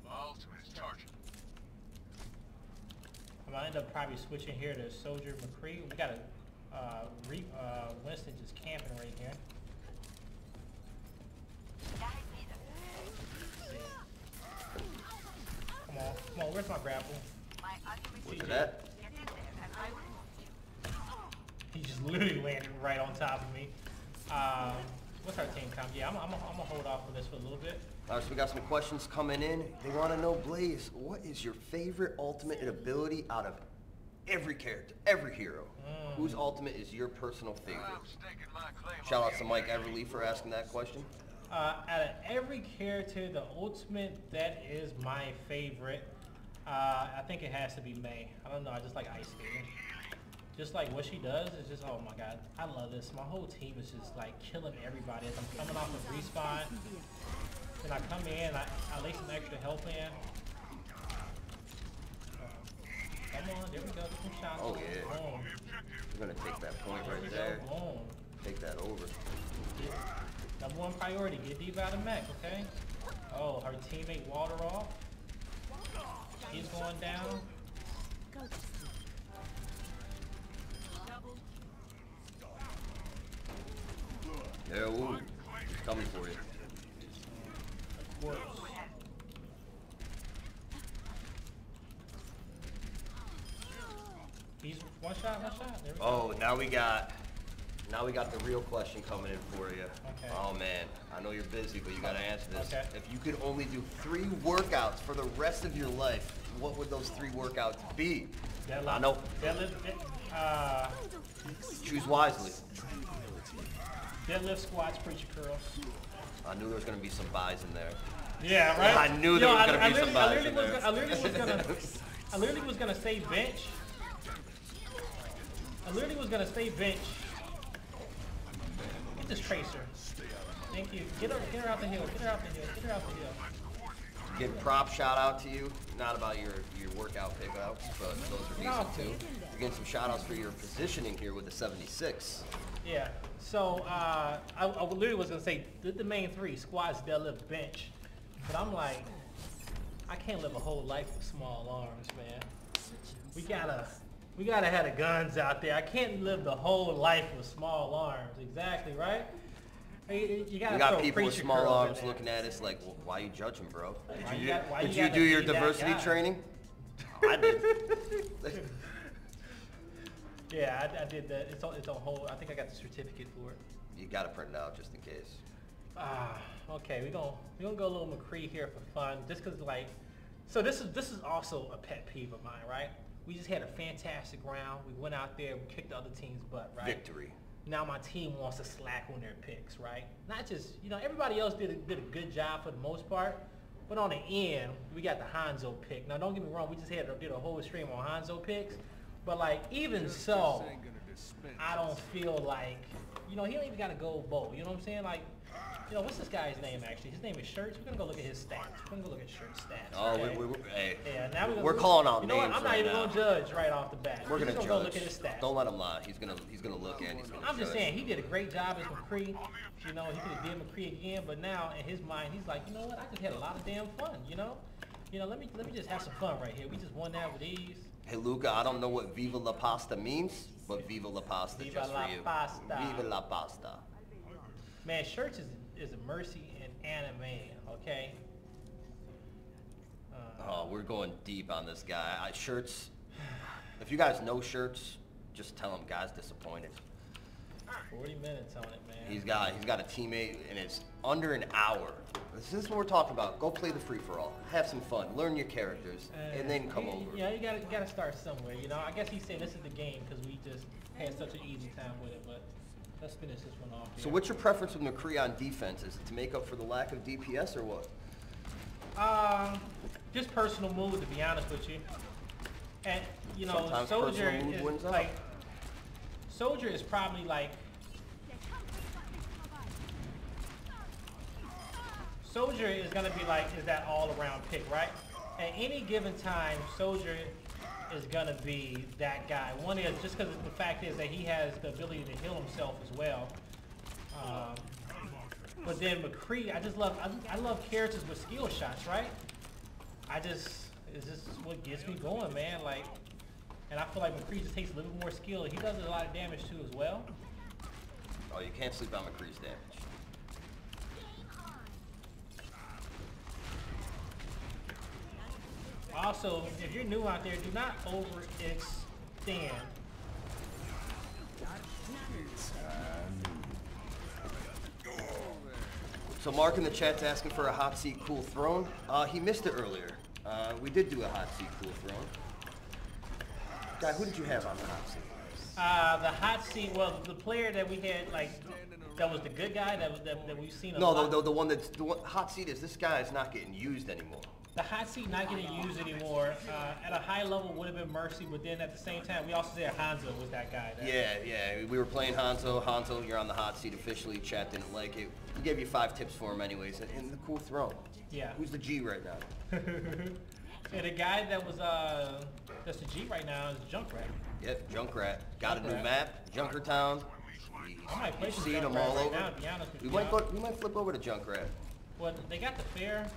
My ultimate is charging. I'm gonna end up probably switching here to Soldier McCree. We got a Winston just camping right here. Come on, where's my grapple? Look at that. He just literally landed right on top of me. What's our team count? Yeah, I'm gonna hold off on this for a little bit. All right, so we got some questions coming in. They want to know, Blaze, what is your favorite ultimate and ability out of every character, every hero? Whose ultimate is your personal favorite? I'm staking my claim. Shout out to Mike Everly for asking that question. Out of every character, the ultimate that is my favorite, I think it has to be May. I don't know, I just like ice skating. Just like what she does is just, oh my god, I love this. My whole team is just like killing everybody. As I'm coming off of respawn, then I come in, I lay some extra health in. Come on, there we go, get some shots. Oh, yeah. Boom. We're going to take that point There we right go, there. boom. Take that over. Number 1 priority, get deep out of mech, okay? Oh, her teammate Walter off. He's going down. Yeah, ooh. He's coming for you. Of course. He's one shot. There we go. Oh, now we got the real question coming in for you. Okay. Oh man, I know you're busy, but you gotta answer this. Okay. If you could only do 3 workouts for the rest of your life, what would those 3 workouts be? I know. Choose wisely. Deadlift, squats, preacher curls. I knew there was gonna be some buys in there. Yeah, right. I knew there was gonna be some buys in there. I literally was gonna say bench. I literally was gonna say bench. Get this tracer. Thank you. Get her out the hill. Get her out the hill. Get her out the hill. Give prop shout out to you. Not about your workout pickouts, but those are decent too. You're getting some shout outs for your positioning here with the 76. Yeah. So I literally was gonna say did the main 3: squats, deadlift, bench. But I'm like, I can't live a whole life with small arms, man. We gotta have the guns out there. I can't live the whole life with small arms. Exactly, right? You We got people with small arms looking at us like, well, why you judging, bro? Did you do your diversity training? I did. Yeah, I did that. It's on hold. I think I got the certificate for it. You got to print it out just in case. Okay, we gonna go a little McCree here for fun, just cause like, so this is also a pet peeve of mine, right? We just had a fantastic round. We went out there, we kicked the other team's butt, right? Victory. Now my team wants to slack on their picks, right? Not just, you know, everybody else did a good job for the most part, but on the end, we got the Hanzo pick. Now don't get me wrong, we just did a whole stream on Hanzo picks, but like even so, I don't feel like, you know, he don't even got a gold bow. You know what I'm saying? Like, you know, what's this guy's name actually? His name is Shirts. We're gonna go look at his stats. We're gonna go look at Shirts' stats. Oh, okay? hey. Yeah, now we're calling out names. You know what? I'm not right even now. gonna judge right off the bat. We're gonna just judge. Go look at his stats. Don't let him lie. He's gonna look and he's gonna I'm just judge. saying he did a great job as McCree. You know, he could have did McCree again, but now in his mind he's like, you know what? I just had a lot of damn fun. You know, let me just have some fun right here. We just won that with ease. Hey Luca, I don't know what Viva la Pasta means, but Viva la Pasta Viva just la for you. pasta. Viva la Pasta. Man, Shirts is a mercy in anime. Okay. Oh, we're going deep on this guy. Shirts. If you guys know Shirts, just tell him guy's disappointed. 40 minutes on it, man. He's got a teammate, and it's under an hour. This is what we're talking about. Go play the free for all. Have some fun. Learn your characters, and then come over. Yeah, you gotta start somewhere. You know, I guess he's saying this is the game because we just had such an easy time with it. But let's finish this one off. So, what's your preference with McCree on defense? Is it to make up for the lack of DPS, or what? Just personal move, to be honest with you. And you know, Sometimes Soldier personal move wins is out. like, Soldier is probably like. Soldier is gonna be like, is that all-around pick, right? At any given time, Soldier is gonna be that guy. One is just because the fact is that he has the ability to heal himself as well. But then McCree, I love characters with skill shots, right? It's just what gets me going, man. Like, and I feel like McCree just takes a little bit more skill. He does a lot of damage too as well. Oh, you can't sleep on McCree's damage. Also, if you're new out there, do not overextend. So Mark in the chat's asking for a hot seat, cool throne. He missed it earlier. We did do a hot seat, cool throne. Guy, who did you have on the hot seat? The hot seat, well, the player that we had, like, that was the good guy that we've seen a lot. No, the one hot seat is this guy is not getting used anymore. The hot seat not getting used anymore. At a high level would have been Mercy, but then at the same time, we also said Hanzo was that guy. Yeah, we were playing Hanzo. Hanzo, you're on the hot seat officially. Chat didn't like it. We gave you 5 tips for him anyways, and the cool throne. Yeah. Who's the G right now? Yeah, the guy that was that's the G right now is Junkrat. Yep, Junkrat. Got a new map, Junkertown. I might play You've some seen them Junkrat all right over. now, to be honest with We you. might flip over to Junkrat. Well, they got the fair,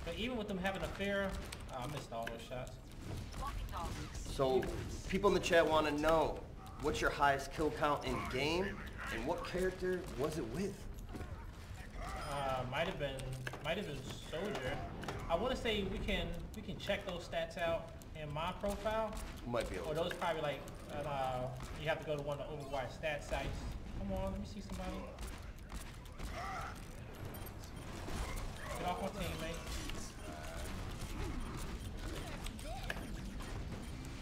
but even with them having a fair, I missed all those shots. So, people in the chat want to know, what's your highest kill count in game, and what character was it with? Might have been Soldier. I want to say we can check those stats out in my profile. Who might be able Or to? those probably like you have to go to one of the Overwatch stat sites. Come on, let me see somebody. Get off my teammate.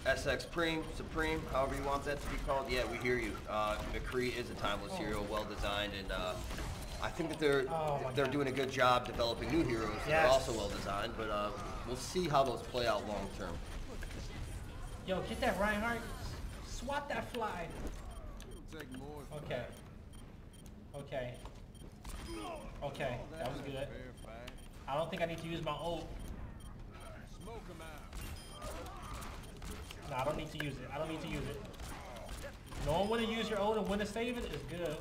SX Supreme, however you want that to be called. Yeah, we hear you. McCree is a timeless hero, well designed, and I think that they're doing a good job developing new heroes that are also well designed. But we'll see how those play out long term. Yo, get that Reinhardt. Swat that fly. Okay. Okay. Okay, that was good. I don't think I need to use my ult. No, I don't need to use it. I don't need to use it. Knowing when to use your ult and when to save it is good.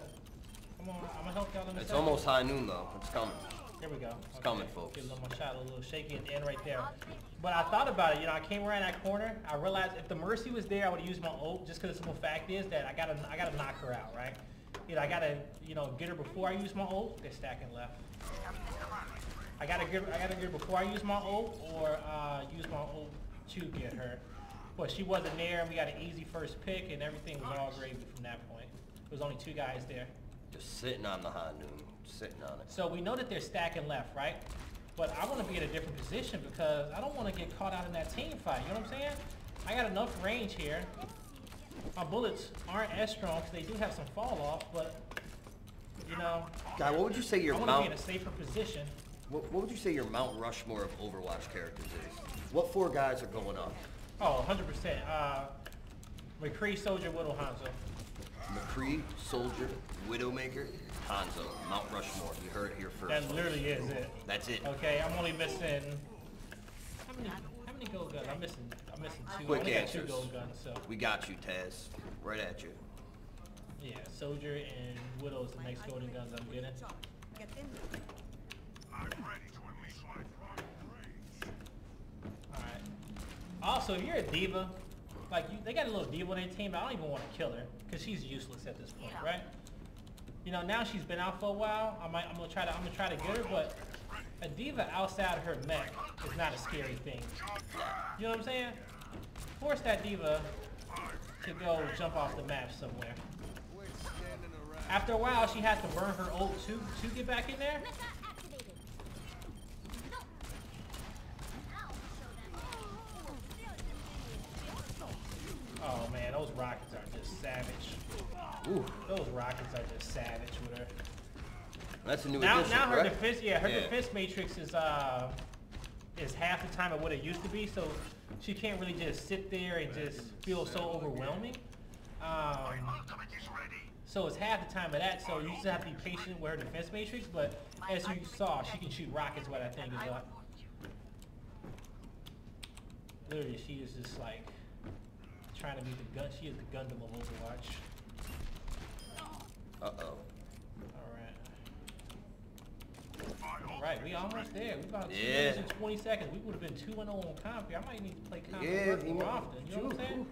Come on, I'm gonna help y'all in the It's second. almost high noon though. It's coming. Here we go. It's coming, folks. Give them a shot, a little shaky at the end right there. But I thought about it. You know, I came around that corner. I realized if the Mercy was there, I would have used my ult. Just because the simple fact is that I gotta knock her out, right? You know, I gotta get her before I use my ult. They're stacking left. I gotta get her before I use my ult, or use my ult to get her. But she wasn't there, and we got an easy first pick, and everything was all gravy from that point. There was only 2 guys there. Just sitting on the Hanzo, sitting on it. So we know that they're stacking left, right? But I want to be in a different position because I don't want to get caught out in that team fight. You know what I'm saying? I got enough range here. My bullets aren't as strong because they do have some fall off, but you know. Guy, what would you say your I want to be in a safer position. What would you say your Mount Rushmore of Overwatch characters is? What 4 guys are going up? Oh, 100%. McCree, Soldier, Widow, Hanzo. McCree, Soldier, Widowmaker, Hanzo, Mount Rushmore. You heard it here first. That literally is it. That's it. Okay, I'm only missing. How many gold guns? I'm missing 2. Quick I only got 2 answers. gold guns, so. We got you, Taz. Right at you. Yeah, Soldier and Widow is the next golden guns I'm getting. I'm ready to unleash my prime rage. Alright. Also, if you're a diva, like they got a little diva on their team, I don't even want to kill her because she's useless at this point, right? You know, now she's been out for a while. I'm gonna try to get her, but a diva outside her mech is not a scary thing. You know what I'm saying? Force that diva to go jump off the map somewhere. After a while, she has to burn her ult to get back in there. Oh man, those rockets are just savage. Ooh. Those rockets are just savage with her. That's a new Now addition, her correct? defense, her defense matrix is half the time of what it used to be, so she can't really just sit there and just feel so overwhelming. Ultimate is ready. So it's half the time of that, so you just have to be patient with her defense matrix, but as you saw, she can shoot rockets with that thing is up. Literally, she is just like trying to be the gun. She is the Gundam of Overwatch. Uh-oh. Alright, we almost there. We about 2 Yeah. minutes and 20 seconds. We would have been 2-0 on comp here. I might need to play comp Yeah, more often. You know what I'm saying?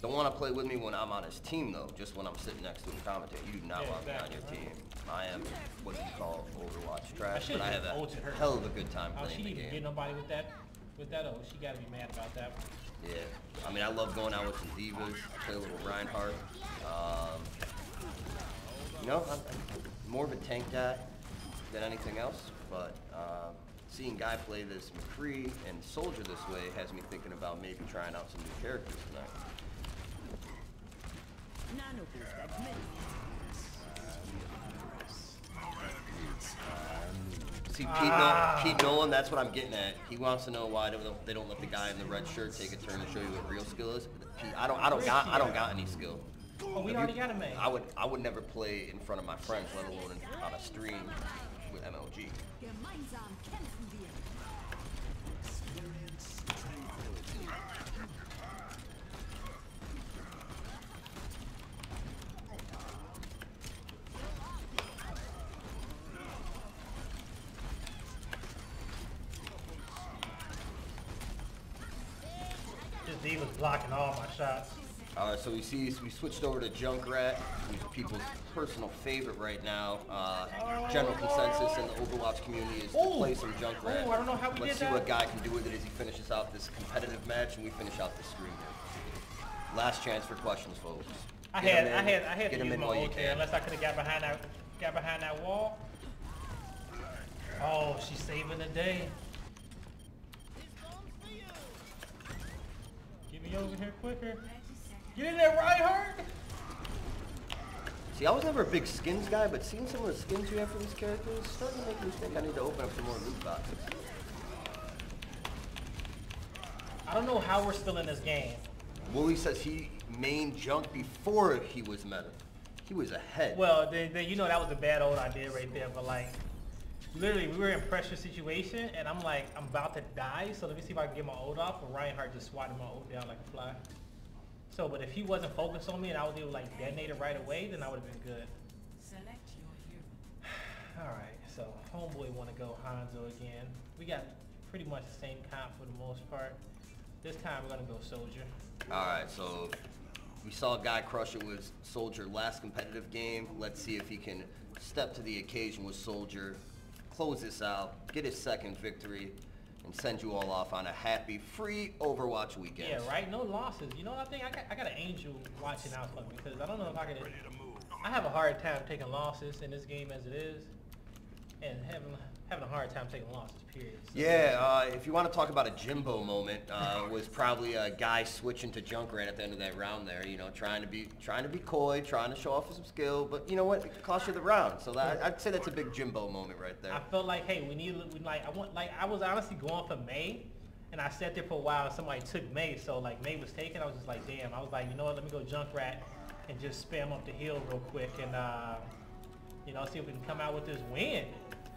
Don't want to play with me when I'm on his team, though. Just when I'm sitting next to him commentating. You do not Yeah, want me on exactly, your right. team. I am what you call Overwatch trash, should've but I have just ulted her. a hell of a good time Oh, playing she the didn't get game. nobody with that ult. She gotta be mad about that. Yeah. I mean, I love going out with some divas. Play a little Reinhardt. You know, I'm more of a tank guy than anything else, but seeing Guy play this McCree and Soldier this way has me thinking about maybe trying out some new characters tonight. See, Pete Nolan, that's what I'm getting at. He wants to know why they don't let the guy in the red shirt take a turn to show you what real skill is. Pete, I don't got any skill. Oh, we already got a man. I would never play in front of my friends, let alone on a stream with MLG. This Diva's blocking all my shots. So we switched over to Junkrat, who's people's personal favorite right now. General consensus in the Overwatch community is to play some Junkrat. Oh, I don't know how we Let's did see that. what Guy can do with it as he finishes out this competitive match and we finish out the stream here. Last chance for questions, folks. I Get had 'em to in use my while you ult there can. unless I could have got behind that wall. Oh, she's saving the day. Get me over here quicker. Get in there, Reinhardt! See, I was never a big skins guy, but seeing some of the skins you have for these characters is starting to make me think I need to open up some more loot boxes. I don't know how we're still in this game. Wooly says he mained Junk before he was meta. He was ahead. Well, then you know that was a bad old idea right there, but like, literally we were in pressure situation and I'm like, I'm about to die, so let me see if I can get my ult off, but Reinhardt just swatted my ult down like a fly. So, but if he wasn't focused on me and I was able to like detonate it right away, then I would have been good. Select your hero. Alright, so homeboy want to go Hanzo again. We got pretty much the same comp for the most part. This time we're going to go Soldier. Alright, so we saw a guy crush it with Soldier last competitive game. Let's see if he can step to the occasion with Soldier, close this out, get his second victory. and send you all off on a happy, free Overwatch weekend. Yeah, right? No losses. You know what I think? I got an angel watching out for me because I don't know if I can. I have a hard time taking losses in this game as it is, and having a hard time taking losses, period. So, Yeah, if you want to talk about a Jimbo moment, was probably a guy switching to Junkrat at the end of that round there. You know, trying to be coy, trying to show off some skill, but you know what? It cost you the round. So I'd say that's a big Jimbo moment right there. I felt like, hey, I was honestly going for May, and I sat there for a while. And somebody took May, so like May was taken. I was just like, damn. I was like, you know what? Let me go Junkrat and just spam up the hill real quick, and you know, see if we can come out with this win.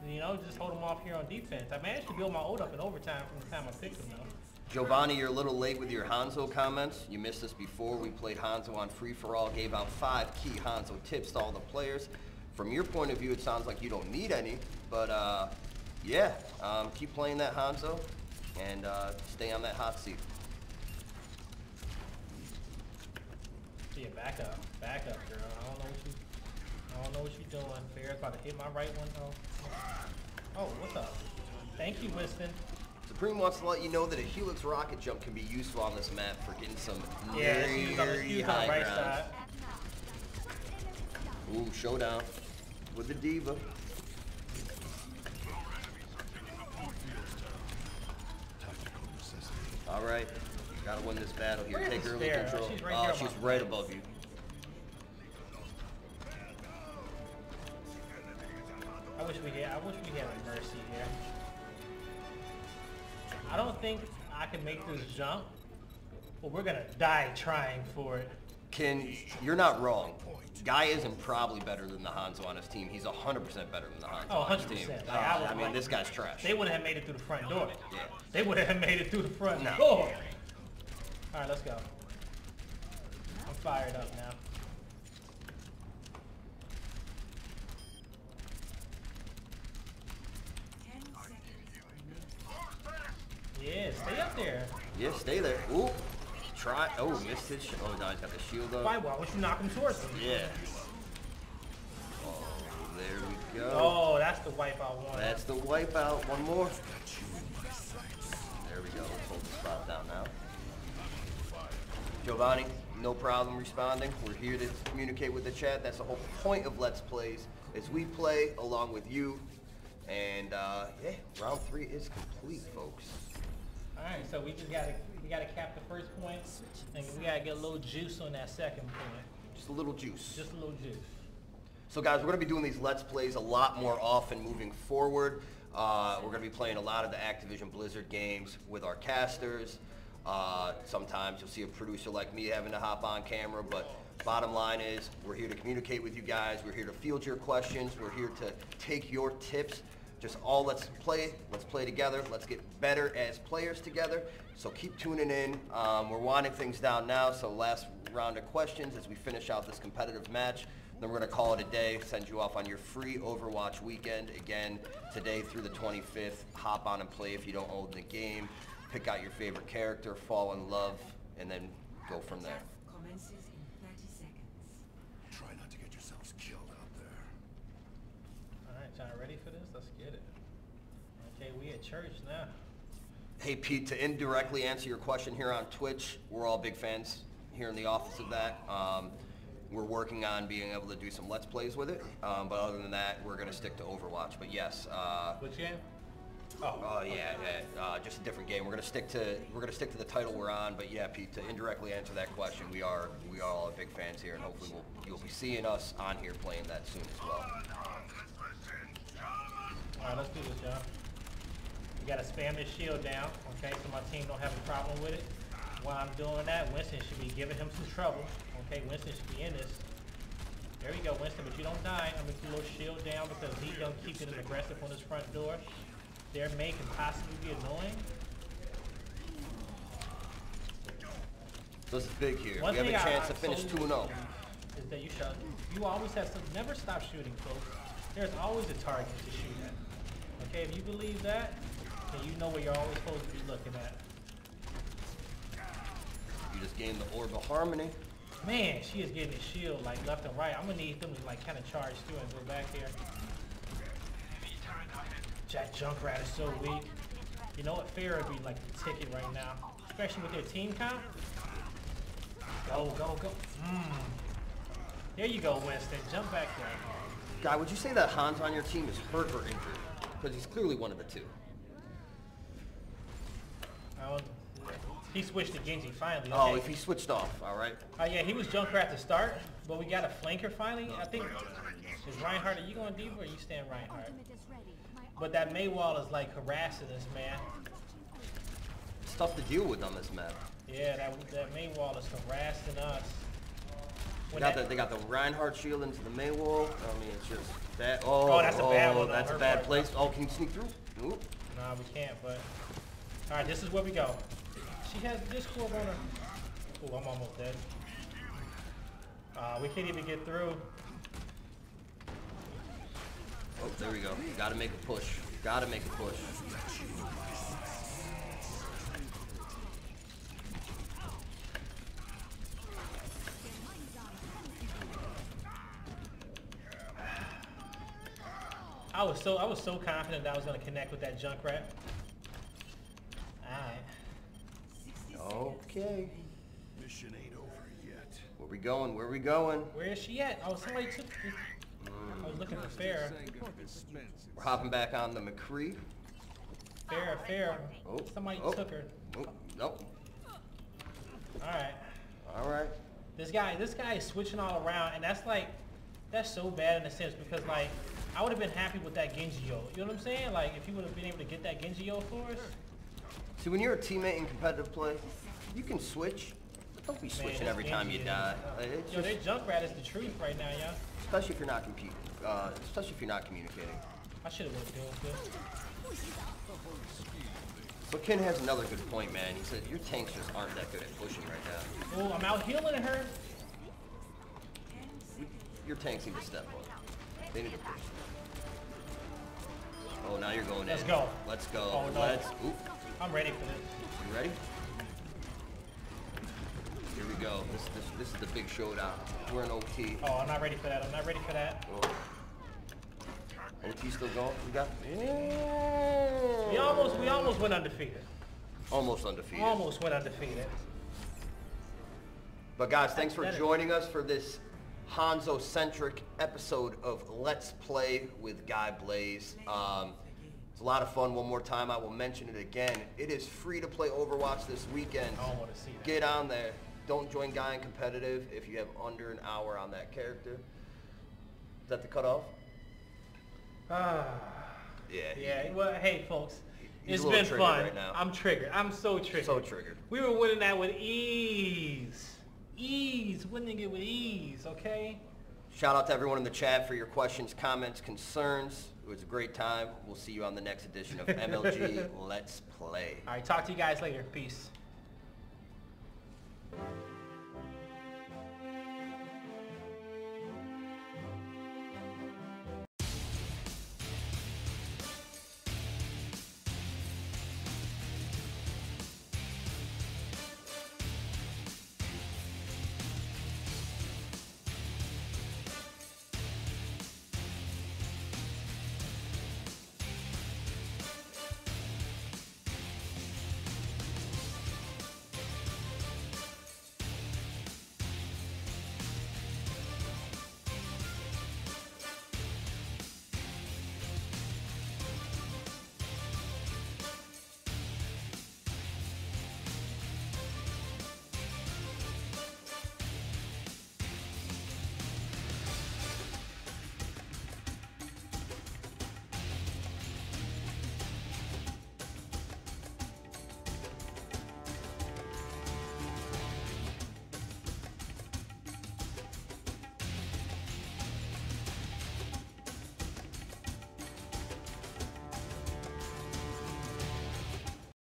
You know, just hold them off here on defense. I managed to build my ult up in overtime from the time I picked them, though. Giovanni, you're a little late with your Hanzo comments. You missed this before. We played Hanzo on free-for-all, gave out 5 key Hanzo tips to all the players. From your point of view, it sounds like you don't need any, but yeah, keep playing that Hanzo and stay on that hot seat. Yeah, back up, girl. I don't know what you're doing. Fair's about to hit my right one, though. Oh, what's up? Thank you, Winston. Supreme wants to let you know that a Helix rocket jump can be useful on this map for getting some Yeah, very she's on the high right ground. side. Ooh, showdown with the diva. All right, gotta win this battle here. Where Take is early Fair? control. She's right here She's above right me. above you. I wish we had a Mercy here. I don't think I can make this jump, but we're gonna die trying for it. You're not wrong. Guy isn't probably better than the Hanzo on his team. He's 100% better than the Hanzo Oh, on his team. 100%. Like, I mean, this guy's trash. They wouldn't have made it through the front door. Yeah. They wouldn't have made it through the front No. door. All right, let's go. I'm fired up now. Yeah, stay up there. Yeah, stay there. Ooh, try. Oh, missed his. Oh, no, he's got the shield up. Why don't you knock him towards him? Yeah. Oh, there we go. Oh, that's the wipe I wanted. That's the wipeout. One more. There we go. Let's hold the spot down now. Giovanni, no problem responding. We're here to communicate with the chat. That's the whole point of Let's Plays, is we play along with you. And yeah, round 3 is complete, folks. All right, so we gotta cap the first point, and we gotta get a little juice on that second point. Just a little juice. Just a little juice. So guys, we're going to be doing these Let's Plays a lot more often moving forward. We're going to be playing a lot of the Activision Blizzard games with our casters. Sometimes you'll see a producer like me having to hop on camera, but bottom line is we're here to communicate with you guys. We're here to field your questions. We're here to take your tips. Just all let's play together. Let's get better as players together. So keep tuning in. We're winding things down now, so last round of questions as we finish out this competitive match. Then we're going to call it a day, send you off on your free Overwatch weekend. Again, today through the 25th, hop on and play if you don't own the game. Pick out your favorite character, fall in love, and then go from there. Commences in 30 seconds. Try not to get yourselves killed out there. All right, y'all ready for this? Let's get it. Okay, we at church now. Hey Pete, to indirectly answer your question here on Twitch, we're all big fans here in the office of that. We're working on being able to do some Let's Plays with it, but other than that, we're going to stick to Overwatch. But yes. Which game? Just a different game. We're going to stick to the title we're on. But yeah, Pete, to indirectly answer that question, we are all big fans here, and hopefully you'll be seeing us on here playing that soon as well. All right, let's do this, y'all. We gotta spam this shield down, okay, so my team don't have a problem with it. While I'm doing that, Winston should be giving him some trouble. Okay, Winston should be in this. There you go, Winston, but you don't die. I'm gonna do a little shield down because he don't keep getting aggressive on his front door. Their May can possibly be annoying. So this is big here. One We have a thing chance to I'm finish so 2-0. Is that you always have to never stop shooting, folks. There's always a target to shoot at. Okay, if you believe that, then you know what you're always supposed to be looking at. You just gained the Orb of Harmony. Man, she is getting a shield like left and right. I'm gonna need them to like kind of charge through and go back here. Jack Junkrat is so weak. You know what? Fair would be like the ticket right now, especially with their team count. Go, go, go. There you go, Winston. Jump back there. Guy, would you say that Hanzo on your team is hurt or injured? Because he's clearly one of the two. He switched to Genji finally. Oh, Okay. if he switched off, all right. Yeah, he was Junkrat to start, but we got a flanker finally. I think, is Reinhardt, are you going deep or are you staying Reinhardt? But that Maywall is like harassing us, man. It's tough to deal with on this map. Yeah, that Maywall is harassing us. They got the Reinhardt shield into the Maywall. I mean, it's just that. Oh, that's a bad one. That's a bad place. Oh, can you sneak through? Nope. Nah, we can't, but. Alright, this is where we go. She has Discord on her. Oh, I'm almost dead. We can't even get through. Oh, there we go. You gotta make a push. Gotta make a push. I was so confident that I was gonna connect with that Junkrat. Alright. Okay. Mission ain't over yet. Where we going? Where we going? Where is she at? Oh, somebody took. I was looking for Fair. We're hopping back on the McCree. Fair. Oh, Somebody oh, took her. Oh, nope. Alright. All right. This guy is switching all around, and that's so bad in a sense because like I would have been happy with that Genji ult. You know what I'm saying? Like if he would have been able to get that Genji ult for us. See, when you're a teammate in competitive play, you can switch. But don't be switching this every time you Genji die. is- It's Yo, just- their Junkrat is the truth right now, y'all. especially if you're not especially if you're not communicating. I should have went good. But Ken has another good point, man. He said your tanks just aren't that good at pushing right now. Oh, I'm out healing her. Your tanks need to step up. They need to push. Oh, now you're going Let's in. go. Let's go. Oh, no. Oop. I'm ready for this. You ready? Here we go. This is the big showdown. We're in OT. Oh, I'm not ready for that. I'm not ready for that. Oh. OT still going? We got. Yeah. We almost went undefeated. Almost undefeated. Almost went undefeated. But guys, thanks for That is- joining us for this Hanzo-centric episode of Let's Play with Guy Blaze. It's a lot of fun. One more time, I will mention it again. It is free to play Overwatch this weekend. I don't want to see that. Get on there. Don't join Guy in competitive if you have under an hour on that character. Is that the cutoff? Ah. Yeah. Yeah. Well, hey, folks. He's It's a little been triggered fun. right now. I'm triggered. I'm so triggered. So triggered. We were winning that with ease. Ease. Winning it with ease, okay? Shout out to everyone in the chat for your questions, comments, concerns. It was a great time. We'll see you on the next edition of MLG Let's Play. All right. Talk to you guys later. Peace.